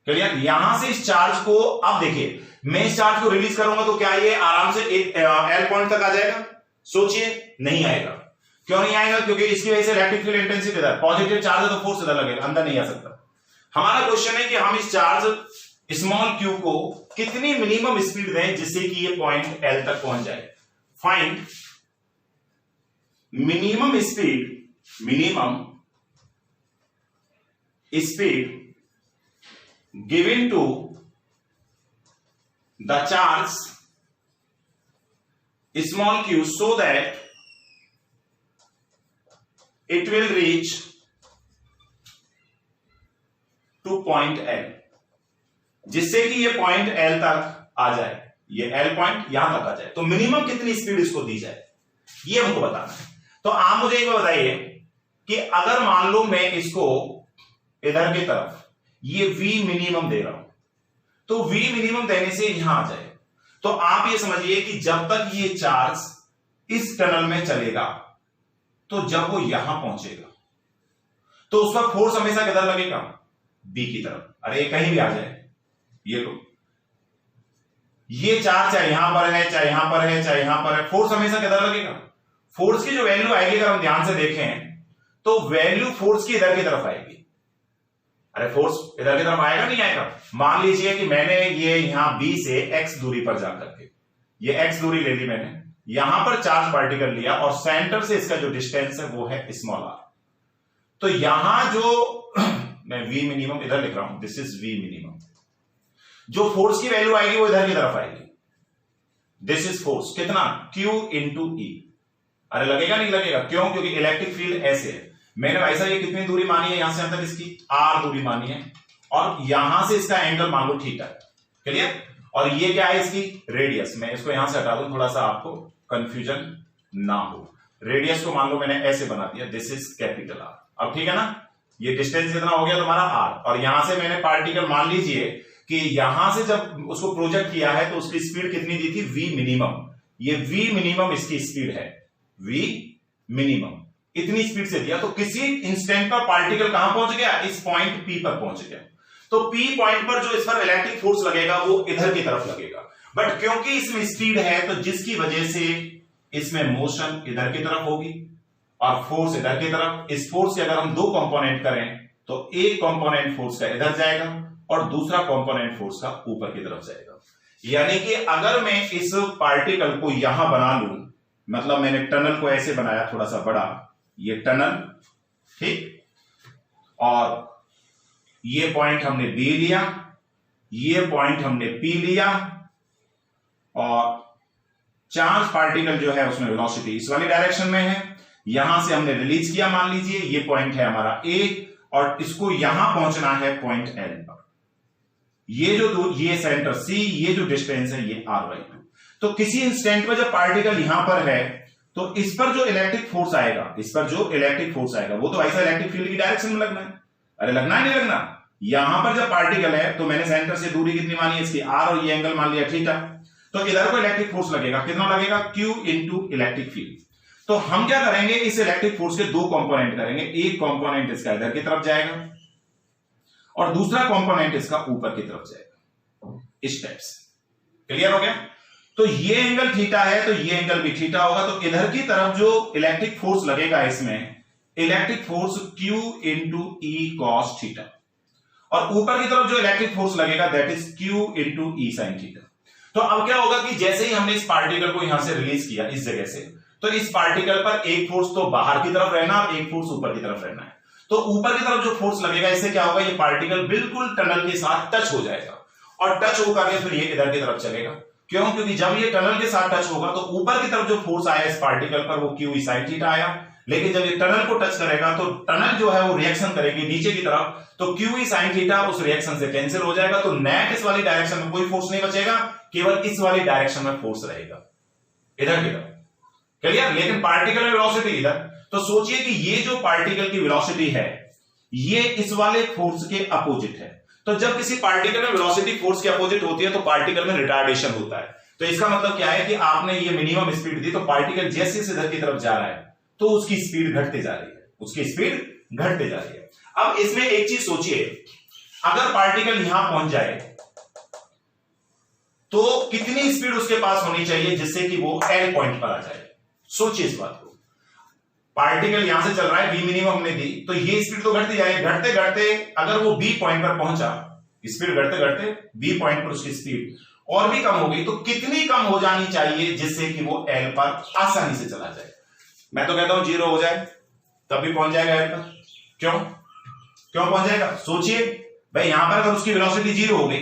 क्लियर? यहां से इस चार्ज को, अब देखिए मैं इस चार्ज को रिलीज करूंगा तो क्या ये आराम से एल पॉइंट तक आ जाएगा? सोचिए, नहीं आएगा। क्यों नहीं आएगा? क्योंकि इसकी वजह से इलेक्ट्रिक फील्ड इंटेंसिटी है, पॉजिटिव चार्ज है तो फोर्स इधर लगेगा, अंदर नहीं आ सकता। हमारा क्वेश्चन है कि हम इस चार्ज स्मॉल q को कितनी मिनिमम स्पीड दें जिससे कि ये पॉइंट L तक पहुंच जाए। Find minimum speed given to the charge small q so that it will reach to point L, जिससे कि ये पॉइंट L तक आ जाए, ये L पॉइंट यहां तक आ जाए। तो मिनिमम कितनी स्पीड इसको दी जाए ये हमको बताना है। तो आप मुझे एक बताइए कि अगर मान लो मैं इसको इधर की तरफ ये V मिनिमम दे रहा हूं, तो V मिनिमम देने से यहां आ जाए, तो आप ये समझिए कि जब तक ये चार्ज इस टनल में चलेगा, तो जब वो यहां पहुंचेगा तो उस वक्त फोर्स हमेशा किधर लगेगा? B की तरफ। अरे कहीं भी आ जाए, ये लो, ये चार्ज चाहे यहां पर है, चाहे यहां पर है, चाहे यहां पर है, फोर्स हमेशा किधर लगेगा? फोर्स की जो वैल्यू आएगी अगर हम ध्यान से देखें तो वैल्यू फोर्स की इधर की तरफ आएगी। अरे फोर्स इधर की तरफ आएगा नहीं आएगा? मान लीजिए कि मैंने ये यहां B से x दूरी पर जाकर के ये x दूरी ले ली, मैंने यहां पर चार्ज पार्टिकल लिया और सेंटर से इसका जो डिस्टेंस है वो है स्मॉल r। तो यहां जो मैं V मिनिमम इधर लिख रहा हूं, दिस इज V मिनिमम, जो फोर्स की वैल्यू आएगी वो इधर की तरफ आएगी। दिस इज फोर्स कितना? Q into E। अरे लगेगा नहीं लगेगा? क्यों? क्योंकि इलेक्ट्रिक फील्ड ऐसे है। मैंने भाई साहब ये कितनी दूरी मानी है यहां से अंदर, इसकी r दूरी मानी है, और यहां से इसका एंगल मान लो थीटा, क्लियर? और ये क्या है? इसकी रेडियस। मैं इसको यहां से हटा दूं थोड़ा सा आपको कंफ्यूजन ना हो। रेडियस को मान लो मैंने ऐसे बना दिया, दिस इज कैपिटल R। अब ठीक है ना, ये डिस्टेंस कितना हो गया तुम्हारा r, और यहां से मैंने पार्टिकल मान लीजिए कि यहां से जब उसको प्रोजेक्ट किया है तो उसकी स्पीड कितनी दी थी? V minimum. ये V मिनिमम इसकी स्पीड है, V मिनिमम इतनी स्पीड से दिया, तो किसी इंस्टेंट पर पार्टिकल कहां पहुंच गया? इस पॉइंट P पर पहुंच गया। तो P पॉइंट पर जो इस पर इलेक्ट्रिक फोर्स लगेगा वो इधर की तरफ लगेगा, बट क्योंकि इसमें स्पीड है तो जिसकी वजह से इसमें मोशन इधर की तरफ होगी और फोर्स इधर की तरफ। इस फोर्स के अगर हम दो कंपोनेंट करें तो एक कंपोनेंट फोर्स का इधर जाएगा और दूसरा कंपोनेंट फोर्स का ऊपर की तरफ जाएगा। यानी कि अगर मैं इस पार्टिकल को यहां बना लूं, मतलब मैंने टनल को ऐसे बनाया थोड़ा सा बड़ा, ये टनल, ठीक, और ये पॉइंट हमने B लिया, ये पॉइंट हमने P लिया, और चार्ज पार्टिकल जो है उसमें वेलोसिटी इस वाली डायरेक्शन में है, यहां से हमने रिलीज किया, मान लीजिए ये पॉइंट है हमारा A, और इसको यहां पहुंचना है पॉइंट L पर। ये जो ये सेंटर C, ये जो डिस्टेंस है ये r/2। तो किसी इंस्टेंट पर जब पार्टिकल यहां पर है तो इस पर जो इलेक्ट्रिक फोर्स आएगा, इस पर जो इलेक्ट्रिक फोर्स आएगा वो तो ऐसा इलेक्ट्रिक फील्ड की डायरेक्शन में लगना है। अरे लगना है नहीं लगना? यहां पर जब पार्टिकल है तो मैंने सेंटर से दूरी कितनी मानी है इसकी? r, और ये एंगल मान लिया थीटा, तो इधर को इलेक्ट्रिक फोर्स लगेगा, कितना लगेगा? Q into electric field. तो हम क्या करेंगे? इस इलेक्ट्रिक फोर्स के दो कंपोनेंट करेंगे, एक कंपोनेंट इसका इधर की तरफ जाएगा और दूसरा कंपोनेंट इसका ऊपर की तरफ जाएगा, इस टाइप से। क्लियर हो गया? तो ये एंगल थीटा है तो ये एंगल भी थीटा होगा, तो इधर की तरफ जो इलेक्ट्रिक फोर्स लगेगा इसमें, electric force Q into E cos theta, और ऊपर की तरफ जो इलेक्ट्रिक फोर्स लगेगा that is Q into E sin theta. तो अब क्या होगा कि जैसे ही हमने इस पार्टिकल को यहां से रिलीज किया इस जगह से, तो इस पार्टिकल पर एक फोर्स तो बाहर की तरफ रहना और एक फोर्स ऊपर की तरफ रहना है। तो ऊपर की तरफ जो फोर्स लगेगा इससे क्या होगा? ये पार्टिकल बिल्कुल टनल के साथ टच हो जाएगा, और टच होकर के फिर ये इधर की तरफ चलेगा। क्यों? क्योंकि जब ये टनल के साथ टच होगा तो ऊपर की तरफ जो फोर्स आया इस पार्टिकल पर वो Q sin थीटा आया, लेकिन जब ये टनल को टच करेगा तो टनल जो है वो रिएक्शन करेगी नीचे की तरफ, तो Q sin थीटा उस रिएक्शन से कैंसिल हो जाएगा, तो नेट इस वाली डायरेक्शन में कोई फोर्स नहीं बचेगा, केवल इस वाली डायरेक्शन में फोर्स रहेगा, इधर की तरफ। क्लियर? लेकिन पार्टिकल में वेलोसिटी इधर, तो सोचिए कि ये जो पार्टिकल की वेलोसिटी है ये इस वाले फोर्स के अपोजिट है। तो जब किसी पार्टिकल में वेलोसिटी फोर्स के अपोजिट होती है तो पार्टिकल में रिटार्डेशन होता है। तो इसका मतलब क्या है कि आपने ये मिनिमम स्पीड दी तो पार्टिकल जैसे इधर की तरफ जा रहा है तो उसकी स्पीड घटते जा रही है, उसकी स्पीड घटते जा रही है। अब इसमें एक चीज सोचिए, अगर पार्टिकल यहां पहुंच जाए तो कितनी स्पीड उसके पास होनी चाहिए जिससे कि वो L पॉइंट पर आ जाए? सोचिए इस बात को। पार्टिकल यहां से चल रहा है, बी मिनिमम हमने दी, तो ये स्पीड तो घटती जाएगी, घटते घटते अगर वो बी पॉइंट पर पहुंचा, स्पीड घटते घटते बी पॉइंट पर उसकी स्पीड और भी कम हो गई, तो कितनी कम हो जानी चाहिए जिससे कि वो एल पर आसानी से चला जाए? मैं तो कहता हूं 0 हो जाए तब भी पहुंच जाएगा एल पर। क्यों क्यों पहुंच जाएगा? सोचिए भाई, यहां पर अगर उसकी वेलोसिटी 0 हो गई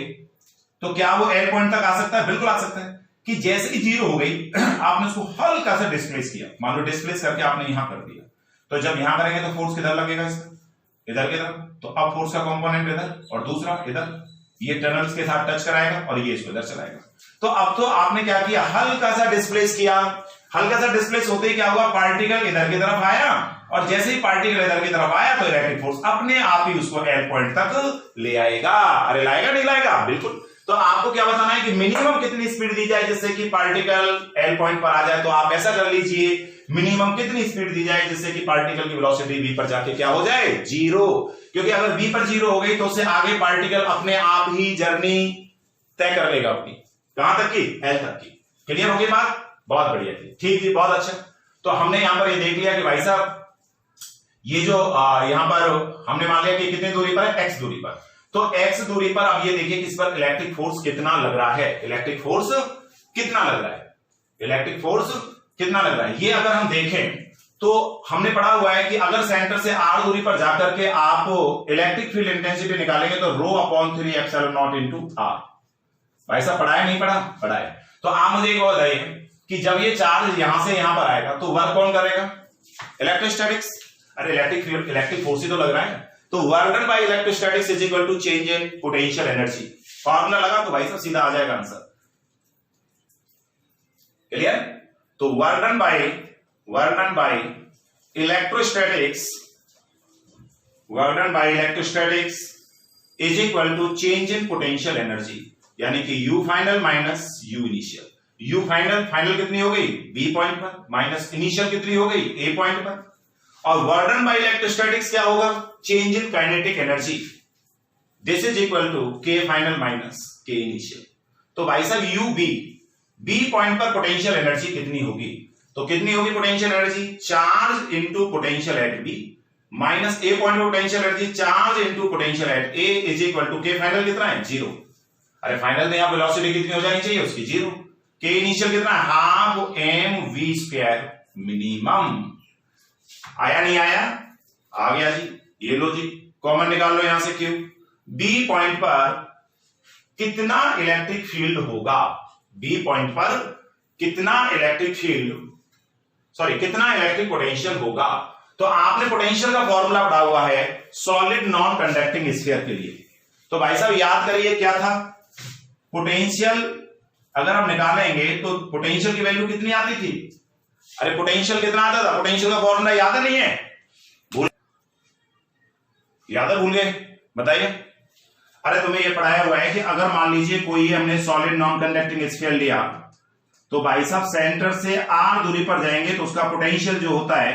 तो क्या वो एल पॉइंट तक आ सकता है? बिल्कुल आ सकता है। कि जैसे ही 0 हो गई आपने उसको हल्का सा डिस्प्लेस किया, मान लो डिस्प्लेस करके आपने यहां कर दिया, तो जब यहां करेंगे तो फोर्स किधर लगेगा? इसका इधर की तरफ, तो अब फोर्स का कंपोनेंट इधर और दूसरा इधर, ये टनल्स के साथ टच कराएगा और ये इसको इधर चलाएगा। तो अब तो आपने क्या किया, हल्का सा डिस्प्लेस किया, हल्का सा डिस्प्लेस होते ही क्या हुआ, पार्टिकल इधर की तरफ आया, और जैसे ही पार्टिकल इधर की तरफ आया तो इलेक्ट्रिक फोर्स अपने आप ही उसको एल पॉइंट तक ले आएगा। अरे लाएगा नहीं लाएगा? बिल्कुल। तो आपको क्या बताना है कि मिनिमम कितनी स्पीड दी जाए जिससे कि पार्टिकल एल पॉइंट पर आ जाए, तो आप ऐसा कर लीजिए, मिनिमम कितनी स्पीड दी जाए जिससे कि पार्टिकल की वेलोसिटी v पर जाके क्या हो जाए? 0। क्योंकि अगर v पर 0 हो गई तो उससे आगे पार्टिकल अपने आप ही जर्नी तय कर लेगा अपनी, कहां तक की? एल तक की। क्लियर हो गई बात? बहुत बढ़िया थी, ठीक है, बहुत अच्छा। तो हमने यहां पर ये देख लिया कि भाई साहब ये जो यहां पर हमने मान लिया कि कितनी दूरी पर है? x दूरी पर। तो x दूरी पर अब ये देखिए कि इस पर इलेक्ट्रिक फोर्स कितना लग रहा है, इलेक्ट्रिक फोर्स कितना लग रहा है, इलेक्ट्रिक फोर्स कितना लग रहा है। ये अगर हम देखें तो हमने पढ़ा हुआ है कि अगर सेंटर से r दूरी पर जाकर के आप इलेक्ट्रिक फील्ड इंटेंसिटी निकालेंगे तो ρ/3ε0 इंटू r। भाई साहब पढ़ा है नहीं पढ़ा? पढ़ा है। तो आप मुझे एक और बताइए कि जब ये चार्ज यहां से यहां पर आएगा तो वर्क कौन करेगा? इलेक्ट्रोस्टैटिक्स। अरे इलेक्ट्रिक फील्ड, इलेक्ट्रिक फोर्स ही तो लग रहा है, तो work done by electrostatics is equal to change in potential energy. Formula लगा तो भाई साहब सीधा आ जाएगा आंसर। क्लियर? तो work done by electrostatics, work done by electrostatics is equal to change in potential energy, यानी कि U final minus U initial. U final, final कितनी हो गई? B पॉइंट पर, माइनस इनिशियल कितनी हो गई? A पॉइंट पर। और वर्क डन बाय इलेक्ट्रोस्टैटिक्स क्या होगा? Change in kinetic energy, this is equal to K final minus K initial. तो भाई साहब UB, B पॉइंट पर पोटेंशियल एनर्जी कितनी होगी? तो कितनी होगी potential energy? Charge into potential at B minus A point पर potential energy charge into potential at A is equal to K final कितना है? 0। अरे फाइनल में यहां वेलोसिटी कितनी हो जानी चाहिए? उसकी 0। K इनिशियल कितना है? Half mv² minimum. आया नहीं आया? आ गया जी। ये लो जी, कॉमन निकाल लो यहां से Q। B पॉइंट पर कितना इलेक्ट्रिक फील्ड होगा? B पॉइंट पर कितना इलेक्ट्रिक फील्ड, सॉरी कितना इलेक्ट्रिक पोटेंशियल होगा? तो आपने पोटेंशियल का फॉर्मूला पढ़ा हुआ है सॉलिड नॉन कंडक्टिंग स्फीयर के लिए। तो भाई साहब याद करिए क्या था पोटेंशियल, अगर हम निकालेंगे तो पोटेंशियल की वैल्यू कितनी आती थी? अरे पोटेंशियल कितना आता था? पोटेंशियल का फॉर्मूला याद नहीं है? याद है? भूल गए? बताइए। अरे तुम्हें ये पढ़ाया हुआ है कि अगर मान लीजिए कोई हमने सॉलिड नॉन कंडक्टिंग स्फीयर लिया तो भाई साहब सेंटर से r दूरी पर जाएंगे तो उसका पोटेंशियल जो होता है,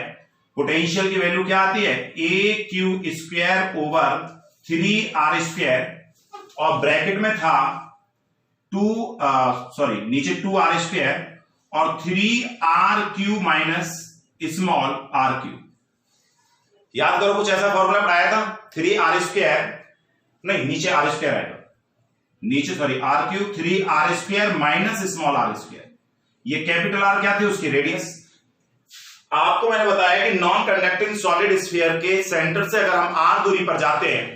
पोटेंशियल की वैल्यू क्या आती है? AQ² ओवर 3r², और ब्रैकेट में था नीचे 2r² और 3r³ माइनस स्मॉल r³। याद करो कुछ ऐसा फॉर्मूला पढ़ाया था, 3r², नहीं नीचे r² आएगा, नीचे sorry r³ 3r² minus small r²। ये कैपिटल R क्या थी? उसकी रेडियस। आपको मैंने बताया कि नॉन कंडक्टिंग सॉलिड स्फीयर के सेंटर से अगर हम r दूरी पर जाते हैं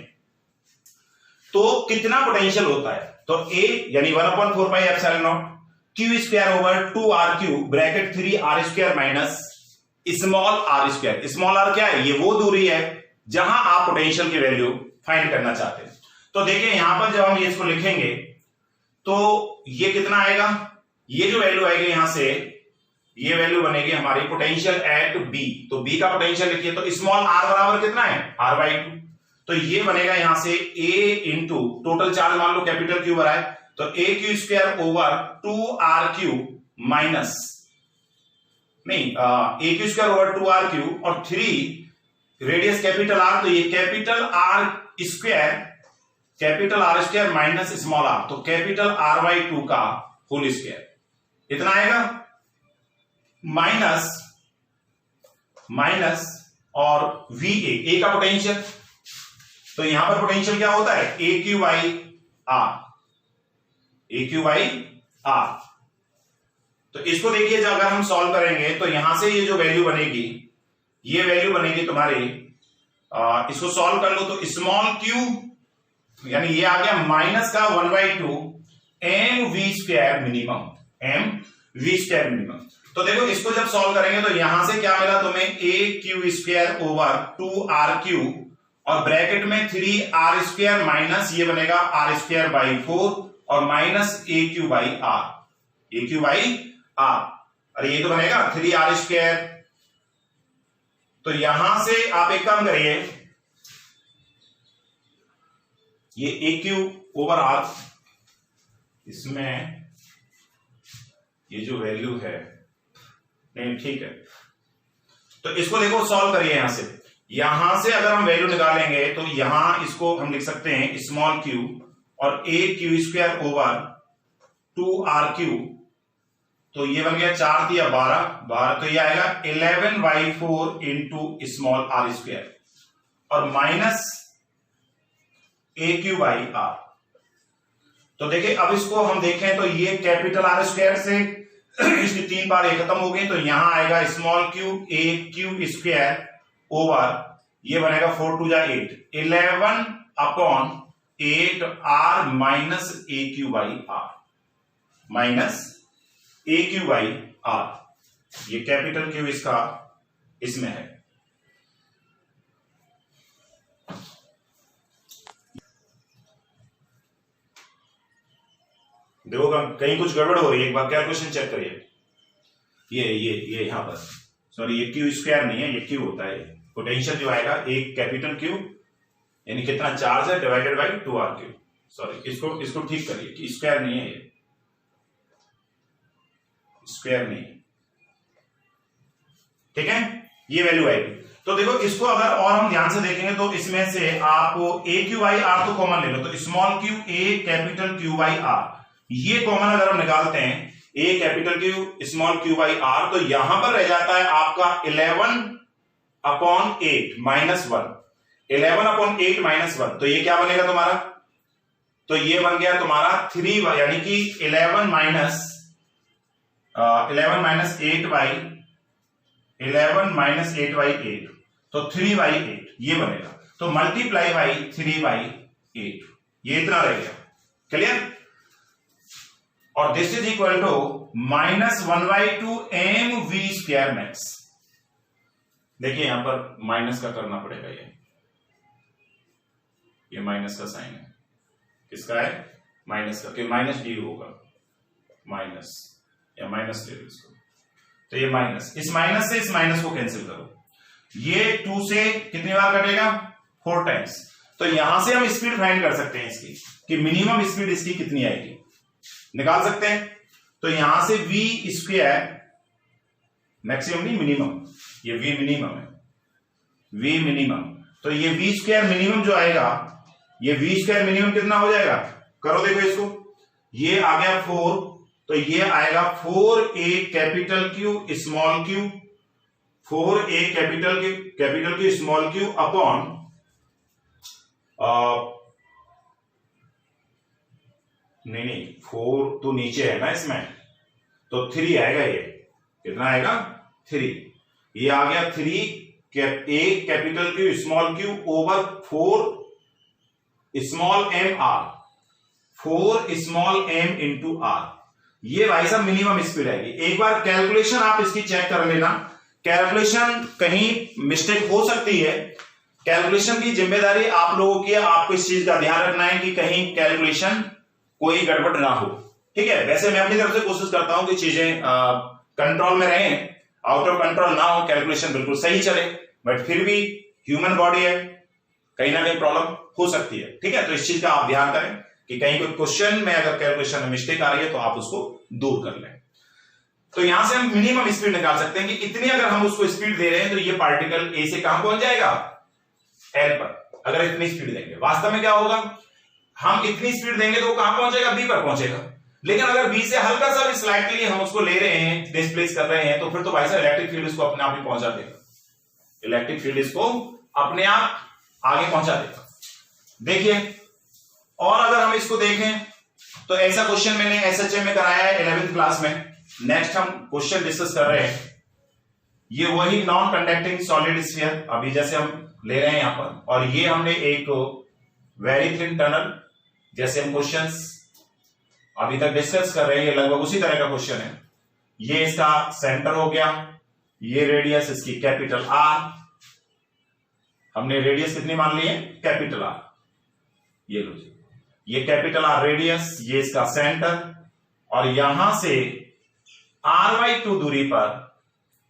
तो कितना पोटेंशियल होता है? तो A यानी 1/4πε0 Q² over 2r³ bracket 3r² minus small r²। Small r क्या है? ये वो दूरी है जहां आप पोटेंशियल की वैल्यू फाइंड करना चाहते हैं। तो देखिए यहां पर जब हम ये इसको लिखेंगे तो ये कितना आएगा? ये जो वैल्यू आएगी यहां से, ये वैल्यू बनेगी हमारी पोटेंशियल एट B। तो B का पोटेंशियल लिखिए तो स्मॉल r बराबर कितना है? r/2। तो ये बनेगा यहां से A इंटू टोटल चार्ज मान लो कैपिटल Q भरा है, तो AQ² ओवर 2r³ माइनस नहीं AQ² ओवर 2r³ और 3 रेडियस कैपिटल R, तो ये capital R² minus small r, तो कैपिटल R/2 का होल स्क्वायर। इतना आएगा माइनस और वी ए का पोटेंशियल। तो यहां पर पोटेंशियल क्या होता है, A Q by R, A Q by R. तो इसको देखिए, जब अगर हम सॉल्व करेंगे तो यहां से ये जो वैल्यू बनेगी, ये वैल्यू बनेगी तुम्हारी, इसको सॉल्व कर लो तो स्मॉल क्यू, यानी ये आ गया माइनस का 1/2 M V square minimum, M V square minimum. तो देखो इसको जब सॉल्व करेंगे तो यहां से क्या मिला तुम्हें, A Q square over 2r Q और ब्रैकेट में 3r स्क्वायर माइनस ये बनेगा r स्क्वायर बाई 4 और minus A Q by R, A Q by R. अरे ये तो बनेगा 3r स्क्वायर। तो यहां से आप एक काम करिए, ये ए क्यू ओवर आर, इसमें ये जो वैल्यू है, नहीं ठीक है, तो इसको देखो सॉल्व करिए। यहां से अगर हम वैल्यू निकालेंगे तो यहां इसको हम लिख सकते हैं स्मॉल क्यू और A Q square over 2r Q. तो ये बन गया 4 दिया 12, तो ये आएगा 11/4 इंटू स्मॉल आर स्क्वायर और minus A Q by R. तो देखिए अब इसको हम देखें तो ये कैपिटल आर स्क्वायर से इसकी 3 बार ए खत्म हो गई, तो यहां आएगा small Q A Q square over, ये बनेगा 4 2 जा 8, 11/8 R minus A Q by R, minus A Q by R. ये कैपिटल क्यू इसका इसमें है। देखो कहीं कुछ गड़बड़ हो रही है, एक बार कैलकुलेशन चेक करिए। ये यहां पर सॉरी, ये क्यू स्क्वायर नहीं है, ये क्यू होता है। पोटेंशियल जो आएगा एक कैपिटल क्यू यानी कितना चार्ज है divided by 2r Q. Sorry, इसको ठीक करिए कि स्क्वायर नहीं है, ये स्क्वायर नहीं है, ठीक है, ये वैल्यू आएगी। तो देखो इसको अगर और हम ध्यान से देखेंगे तो इसमें से आपको ए क्यू बाई आर तो कॉमन ले लो, तो small Q A capital Q by R, ये कॉमन अगर हम निकालते हैं A capital Q small Q by R, तो यहां पर रह जाता है आपका 11/8 माइनस 1, 11/8 माइनस 1। तो ये क्या बनेगा तुम्हारा, तो ये बन गया तुम्हारा 3, यानी कि 11 माइनस 8/8, तो 3/8 ये बनेगा। तो मल्टीप्लाई बाई 3/8, ये इतना रह गया, क्लियर। और this is equal to minus 1/2 M V square max. देखिए यहां पर माइनस का करना पड़ेगा, ये माइनस का साइन है, किसका है, माइनस का, कि माइनस डी होगा, माइनस या माइनस ले लो इसको। तो ये माइनस, इस माइनस से इस माइनस को कैंसिल करो, ये 2 से कितनी बार कटेगा, 4 टाइम्स। तो यहां से हम स्पीड फाइंड कर सकते हैं इसकी, कि मिनिमम स्पीड इसकी कितनी आएगी, निकाल सकते हैं। तो यहां से v स्क्वायर, मैक्सिमम नहीं मिनिमम, ये v मिनिमम है, v मिनिमम। तो ये v स्क्वायर मिनिमम जो आएगा, ये v स्क्वायर मिनिमम कितना हो जाएगा, करो देखो इसको, ये आ गया 4, तो ये आएगा 4a capital Q small Q, 4a capital Q small Q upon नहीं 4 तो नीचे है ना इसमें, तो 3 आएगा, ये कितना आएगा 3, ये आ गया 3 a capital Q small Q over 4 small m r, 4 small m into r। ये भाई साहब मिनिमम स्पीड आएगी। एक बार कैलकुलेशन आप इसकी चेक कर लेना, कैलकुलेशन कहीं मिस्टेक हो सकती है, कैलकुलेशन की जिम्मेदारी आप लोगों की है, आपको इस चीज का ध्यान रखना है कि कहीं कैलकुलेशन कोई गड़बड़ ना हो, ठीक है। वैसे मैं अपनी तरफ से कोशिश करता हूं कि चीजें कंट्रोल में रहें, आउट ऑफ कंट्रोल ना हो, कैलकुलेशन बिल्कुल सही चले, बट फिर भी ह्यूमन बॉडी है, कहीं ना कहीं प्रॉब्लम हो सकती है, ठीक है। तो इस चीज का आप ध्यान करें कि कहीं कोई क्वेश्चन में अगर कैलकुलेशन में मिस्टेक आ रही है तो आप उसको दूर कर लें। तो यहां से हम मिनिमम स्पीड निकाल सकते हैं कि इतनी अगर हम उसको स्पीड दे रहे हैं तो ये पार्टिकल ए से कहां पहुंच जाएगा, एल पर। अगर इतनी स्पीड देंगे, वास्तव में क्या होगा, हम इतनी स्पीड देंगे तो वो कहां पहुंचेगा, बी पर पहुंचेगा। लेकिन अगर बी से हल्का सा भी स्लाइटली हम उसको ले रहे हैं, डिस्प्लेस कर रहे हैं, तो फिर तो भाई साहब इलेक्ट्रिक फील्ड उसको अपने आप ही पहुंचा देगा, इलेक्ट्रिक फील्ड इसको अपने आप आगे पहुंचा देगा। देखिए, और अगर हम इसको देखें तो ऐसा क्वेश्चन मैंने एसएचएम में कराया है 11th क्लास में। नेक्स्ट हम क्वेश्चन डिस्कस कर रहे हैं, ये वही नॉन कंडक्टिंग सॉलिड स्फीयर अभी जैसे हम ले रहे हैं यहां पर, और ये हमने एक वेरी थिन टनल जैसे हम क्वेश्चंस अभी तक डिस्कस कर रहे हैं, ये लगभग उसी तरह का क्वेश्चन है। ये इसका सेंटर हो गया, ये रेडियस इसकी कैपिटल आर, हमने रेडियस कितनी मान ली है, कैपिटल आर, ये लो जी, ये कैपिटल आर रेडियस, ये इसका सेंटर, और यहां से r/2 दूरी पर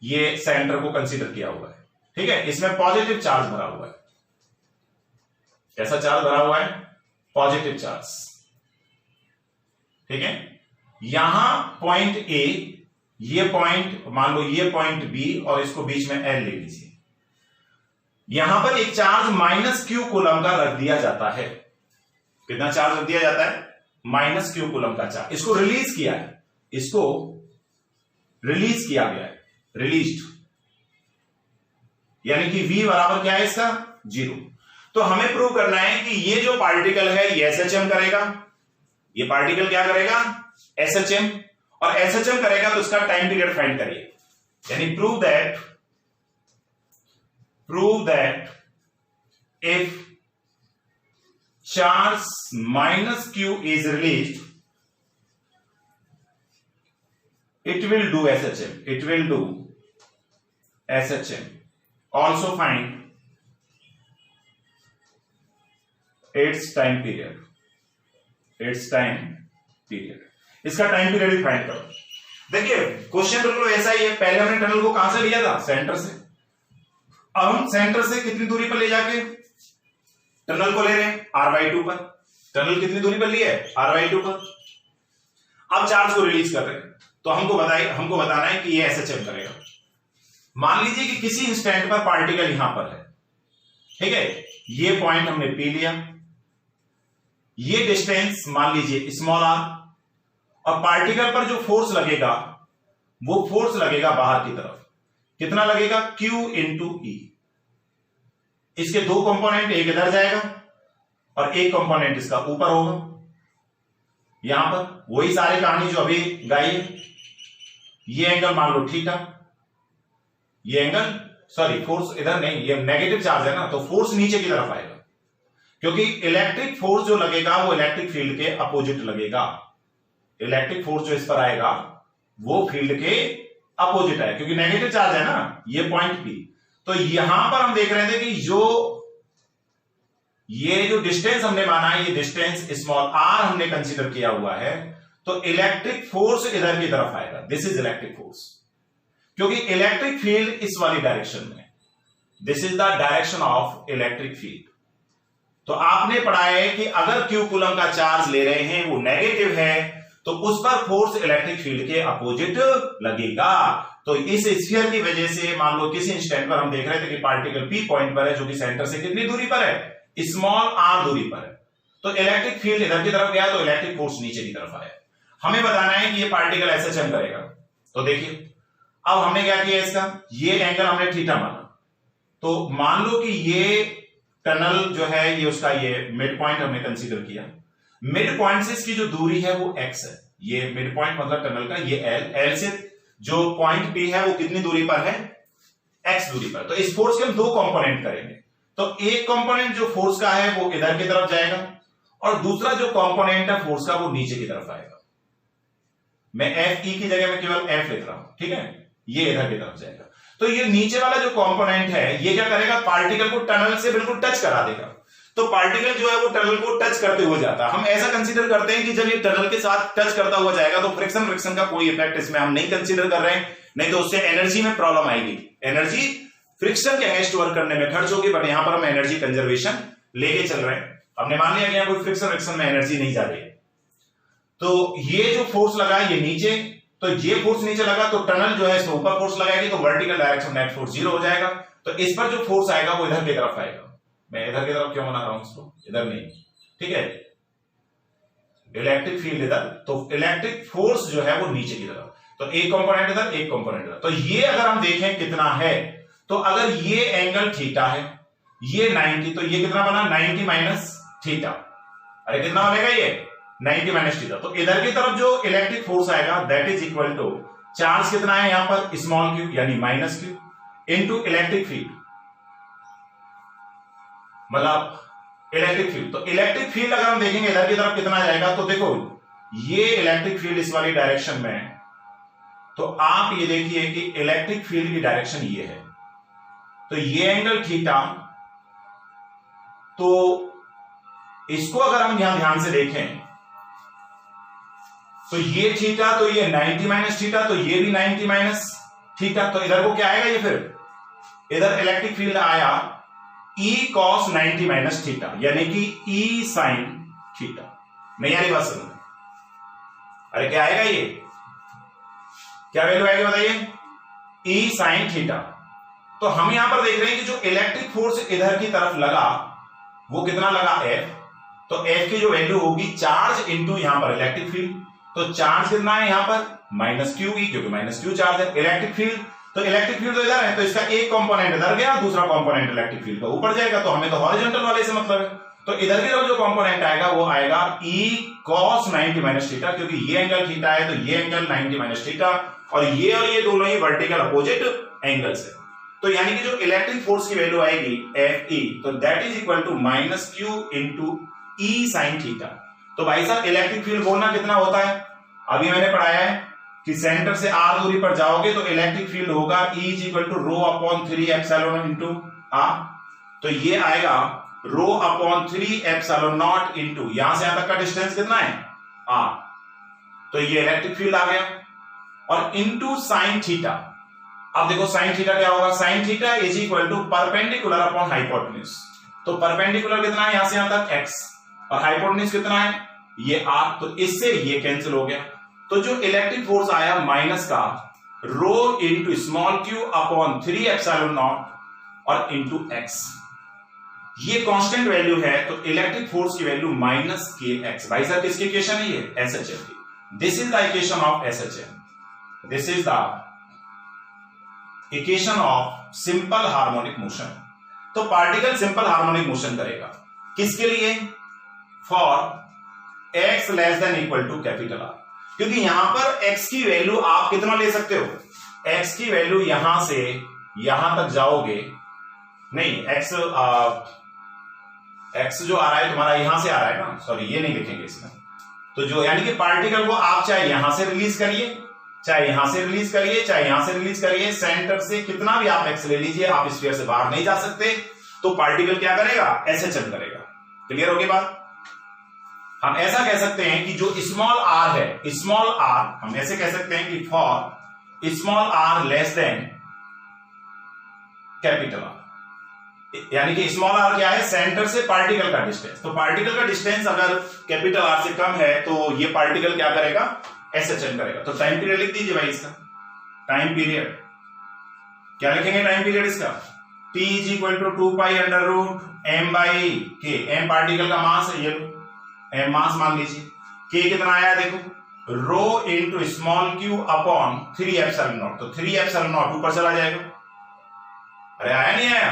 ये सेंटर को कंसीडर किया हुआ है। ठीक है, इसमें पॉजिटिव चार्ज भरा हुआ है। कैसा चार्ज भरा हुआ है, पॉजिटिव चार्ज। ठीक है, यहां पॉइंट ए, ये पॉइंट मान लो ये पॉइंट बी, और इसको बीच में एल ले लीजिए। यहां पर एक चार्ज -q कूलम का रख दिया जाता है। कितना चार्ज रख दिया जाता है, -q कूलम का चार्ज। इसको रिलीज किया है, इसको रिलीज किया गया है, रिलीज्ड, यानी कि v बराबर क्या है इसका, 0। तो हमें प्रूव करना है कि ये जो पार्टिकल है ये एसएचएम करेगा, ये पार्टिकल क्या करेगा, एसएचएम, और एसएचएम करेगा तो उसका टाइम पीरियड फाइंड करिए। यानी prove that if charge -q is released, it will do SHM. Also find its time period. इसका टाइम पीरियड भी फाइंड करो। देखिए, क्वेश्चन बिल्कुल ऐसा ही है। पहले हमने टनल को कहां से लिया था, सेंटर से। अब हम सेंटर से कितनी दूरी पर ले जाके टनल को ले रहे हैं, r/2 पर। टनल कितनी दूरी पर ली है, r/2 पर। अब चार्ज को रिलीज कर रहे हैं, तो हमको बताना है कि ये एसएचएम करेगा। मान लीजिए कि किसी इंस्टेंट पर पार्टिकल यहां पर है, ठीक है, ये पॉइंट हमने पी लिया, ये डिस्टेंस मान लीजिए स्मॉल r, और पार्टिकल पर जो फोर्स लगेगा वो फोर्स लगेगा बाहर की तरफ। कितना लगेगा, Q × E। इसके दो कंपोनेंट, एक इधर जाएगा और एक कंपोनेंट इसका ऊपर होगा। यहां पर वही सारी कहानी जो अभी गाई है। ये एंगल मान लो थीटा, ये एंगल, सॉरी फोर्स इधर नहीं, ये नेगेटिव चार्ज है ना, तो फोर्स नीचे की तरफ आएगा, क्योंकि इलेक्ट्रिक फोर्स जो लगेगा वो इलेक्ट्रिक फील्ड के अपोजिट लगेगा। इलेक्ट्रिक फोर्स जो इस पर आएगा वो फील्ड के अपोजिट है, क्योंकि नेगेटिव चार्ज है ना, ये पॉइंट पी। तो यहां पर हम देख रहे थे कि ये जो डिस्टेंस हमने माना है, ये डिस्टेंस स्मॉल r हमने कंसीडर किया हुआ है, तो इलेक्ट्रिक फोर्स इधर की तरफ आएगा। दिस इज इलेक्ट्रिक फोर्स, क्योंकि इलेक्ट्रिक फील्ड इस वाली डायरेक्शन में, this is the direction of electric field. तो आपने पढ़ा है कि अगर Q कूलम का चार्ज ले रहे हैं, वो नेगेटिव है, तो उस पर फोर्स इलेक्ट्रिक फील्ड के अपोजिट लगेगा। तो इस स्फीयर की वजह से मान लो किसी इंस्टेंट पर हम देख रहे थे कि पार्टिकल P पॉइंट पर है, जो कि सेंटर से कितनी दूरी पर है, स्मॉल r दूरी पर है। तो इलेक्ट्रिक फील्ड इधर की तरफ गया, तो इलेक्ट्रिक फोर्स नीचे की तरफ आया। हमें बताना है कि ये पार्टिकल एसएचएम करेगा। तो देखिए, अब हमने क्या किया, इसका ये एंगल हमने थीटा माना। तो मान लो कि ये टनल जो है, ये उसका ये मिड पॉइंट हमने कंसीडर किया। मिड पॉइंट से इसकी जो दूरी है वो x है। ये मिड पॉइंट मतलब टनल का ये L से जो पॉइंट P है वो कितनी दूरी पर है, x दूरी पर। तो इस फोर्स के हम दो कंपोनेंट करेंगे। तो एक कंपोनेंट जो फोर्स का है वो इधर की तरफ जाएगा, और दूसरा जो कंपोनेंट है फोर्स का वो नीचे की तरफ आएगा। मैं Fe की जगह में केवल F लिख रहा हूं, ठीक है, ये इधर की तरफ जाएगा। तो ये नीचे वाला जो कंपोनेंट है, ये क्या करेगा, पार्टिकल को टनल से बिल्कुल टच करा देगा। तो पार्टिकल जो है वो टनल को टच करते हुए जाता है। हम ऐसा कंसीडर करते हैं कि जब ये टनल के साथ टच करता हुआ जाएगा तो फ्रिक्शन का कोई इफेक्ट इसमें हम नहीं कंसीडर कर रहे हैं, नहीं तो उससे एनर्जी में प्रॉब्लम आएगी। एनर्जी फ्रिक्शन के अगेंस्ट वर्क करने में खर्च होगी, बट यहां पर हम एनर्जी कंजर्वेशन लेके चल रहे हैं। हमने मान लिया कि यहां कोई फ्रिक्शन में एनर्जी नहीं जा रही है। तो ये जो फोर्स लगा ये नीचे, तो ये फोर्स नीचे लगा, तो टनल जो है इसमें ऊपर फोर्स लगाएगी, तो वर्टिकल डायरेक्शन नेट फोर्स 0 हो जाएगा। तो इस पर जो फोर्स आएगा वो इधर की तरफ आएगा। मैं इधर की तरफ क्यों बना रहा हूं इसको, इधर नहीं, ठीक है, इलेक्ट्रिक फील्ड इधर, तो इलेक्ट्रिक फोर्स जो है वो नीचे की तरफ। तो एक कंपोनेंट इधर, एक कंपोनेंट इधर। तो ये अगर हम देखें कितना है, तो अगर ये एंगल थीटा है, ये 90, तो ये कितना बना 90 माइनस थीटा। अरे कितना बनेगा ये 90 माइनस थीटा। तो इधर की तरफ जो इलेक्ट्रिक फोर्स आएगा that is equal to charge कितना है यहां पर स्मॉल क्यू यानी minus Q into electric field, मतलब इलेक्ट्रिक फील्ड। तो इलेक्ट्रिक फील्ड अगर हम देखेंगे इधर की तरफ कितना जाएगा, तो देखो ये इलेक्ट्रिक फील्ड इस वाली डायरेक्शन में, तो आप ये देखिए कि इलेक्ट्रिक फील्ड की डायरेक्शन ये है, तो ये एंगल थीटा, तो इसको अगर हम यहां ध्यान से देखें तो ये थीटा, तो ये 90 माइनस थीटा, तो ये भी 90 माइनस थीटा। तो इधर को क्या आएगा ये, फिर इधर इलेक्ट्रिक फील्ड आया E cos 90 माइनस थीटा यानी कि E sin थीटा। नहीं आ रही बात समझ? अरे क्या आएगा ये, क्या वैल्यू आएगी बताइए, E sin थीटा। तो हम यहां पर देख रहे हैं कि जो इलेक्ट्रिक फोर्स इधर की तरफ लगा वो कितना लगा F, तो F की जो वैल्यू होगी चार्ज इंटू यहां पर इलेक्ट्रिक फील्ड। तो चार्ज कितना है यहां पर माइनस क्यू ई, क्योंकि माइनस क्यू चार्ज है। इलेक्ट्रिक फील्ड, तो इलेक्ट्रिक फील्ड तो इधर है, तो इसका एक कंपोनेंट इधर गया, दूसरा कंपोनेंट इलेक्ट्रिक फील्ड का ऊपर जाएगा, तो हमें तो हॉरिजॉन्टल वाले से मतलब है। तो इधर की तरफ जो कंपोनेंट आएगा वो आएगा E cos 90 माइनस थीटा, क्योंकि ये एंगल थीटा है तो ये एंगल 90 माइनस थीटा, और ये दोनों ही वर्टिकल अपोजिट एंगल्स है। तो यानी कि जो इलेक्ट्रिक फोर्स की वैल्यू आएगी Fe, तो that is equal to minus Q into E sin theta. तो भाई साहब इलेक्ट्रिक फील्ड बोलना कितना होता है, अभी मैंने पढ़ाया है कि सेंटर से r दूरी पर जाओगे तो इलेक्ट्रिक फील्ड होगा E is equal to rho upon 3 epsilon into r। तो ये आएगा rho upon 3 epsilon naught into यहां से यहां तक का डिस्टेंस कितना है r, तो ये इलेक्ट्रिक फील्ड आ गया, और इंटू साइन थीटा। अब देखो साइन थीटा क्या होगा, sine theta is equal to perpendicular upon hypotenuse. तो परपेंडिकुलर कितना है यहां से यहां तक x, और हाइपोटेन्यूज कितना है ये r, तो इससे ये कैंसिल हो गया। तो जो इलेक्ट्रिक फोर्स आया माइनस का rho into small Q upon 3 epsilon naught और इंटू x, ये कांस्टेंट वैल्यू है, तो इलेक्ट्रिक फोर्स की वैल्यू माइनस के एक्स। भाई साहब किसकी इक्वेशन है ये, एसएचएम की। This is the equation of SHM, this is the equation of simple harmonic motion. तो पार्टिकल सिंपल हार्मोनिक मोशन करेगा किसके लिए, for X less than equal to capital R, क्योंकि यहां पर x की वैल्यू आप कितना ले सकते हो, x की वैल्यू यहां से यहां तक जाओगे, नहीं x जो आ रहा है तुम्हारा यहां से आ रहा है ना, सॉरी ये नहीं लिखेंगे इसमें। तो जो यानी कि पार्टिकल को आप चाहे यहां से रिलीज करिए, चाहे यहां से रिलीज करिए, चाहे यहां से रिलीज करिए, सेंटर से कितना भी आप x ले लीजिए, आप स्फीयर से बाहर नहीं जा सकते, तो पार्टिकल क्या करेगा, एसएचएम करेगा। क्लियर होगी बात? हम ऐसा कह सकते हैं कि जो स्मॉल r है, स्मॉल r हम ऐसे कह सकते हैं कि for small r less then capital R, यानी कि स्मॉल r क्या है, सेंटर से पार्टिकल का डिस्टेंस। तो पार्टिकल का डिस्टेंस अगर कैपिटल R से कम है तो ये पार्टिकल क्या करेगा, एसएचएम करेगा। तो टाइम पीरियड लिख दीजिए भाई इसका, टाइम पीरियड क्या लिखेंगे, टाइम पीरियड इसका T is equal to 2 pi under root m by के, m पार्टिकल का मास है, ये m मास मान लीजिए, k कितना आया देखो, rho into small Q upon 3 epsilon naught. तो 3 एप्सिलॉन नॉट ऊपर चला जाएगा, अरे आया नहीं आया,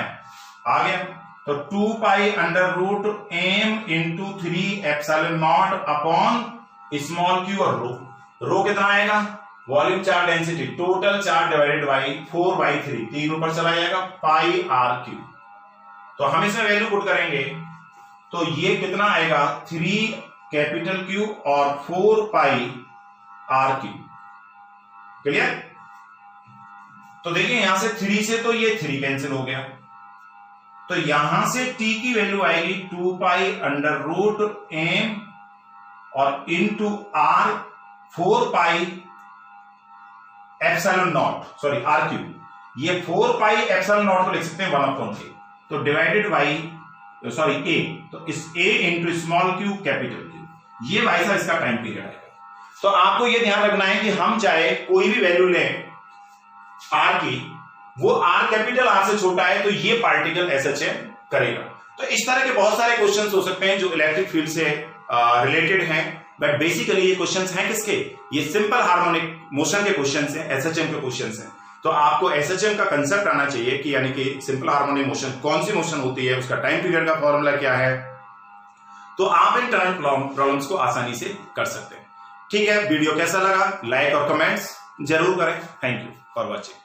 आ गया। तो 2 pi under root m into 3 epsilon naught upon small Q, और रो कितना आएगा, volume charge density, total charge divided by 4/3, 3 ऊपर चला जाएगा, पाई आर क्यू। तो हम इसमें वैल्यू पुट करेंगे तो ये कितना आएगा, 3 कैपिटल क्यू और 4 पाई आर क्यू। क्लियर? तो देखिए यहां से 3 से तो ये 3 कैंसिल हो गया, तो यहां से t की वैल्यू आएगी 2 पाई अंडर रूट m और into r 4 pi epsilon naught, sorry r cube, ये 4 पाई एप्सिलॉन नॉट को लिख सकते हैं 1/k, तो डिवाइडेड बाई सॉरी a, तो इस a into small Q capital Q, ये भाई साहब इसका टाइम पीरियड आएगा। तो आपको ये ध्यान रखना है कि हम चाहे कोई भी वैल्यू लें r की, वो r कैपिटल R से छोटा है तो ये पार्टिकल एसएचएम करेगा। तो इस तरह के बहुत सारे क्वेश्चंस हो सकते हैं जो इलेक्ट्रिक फील्ड से रिलेटेड हैं, बट बेसिकली ये क्वेश्चंस हैं किसके, ये सिंपल हार्मोनिक मोशन के क्वेश्चंस हैं, एसएचएम के क्वेश्चंस हैं। तो आपको एसएचएम का कंसेप्ट आना चाहिए कि यानी कि सिंपल हार्मोनिक मोशन कौन सी मोशन होती है, उसका टाइम पीरियड का फॉर्मूला क्या है, तो आप इन टर्म प्रॉब्लम्स को आसानी से कर सकते हैं। ठीक है, वीडियो कैसा लगा लाइक और कमेंट्स जरूर करें। Thank you for watching.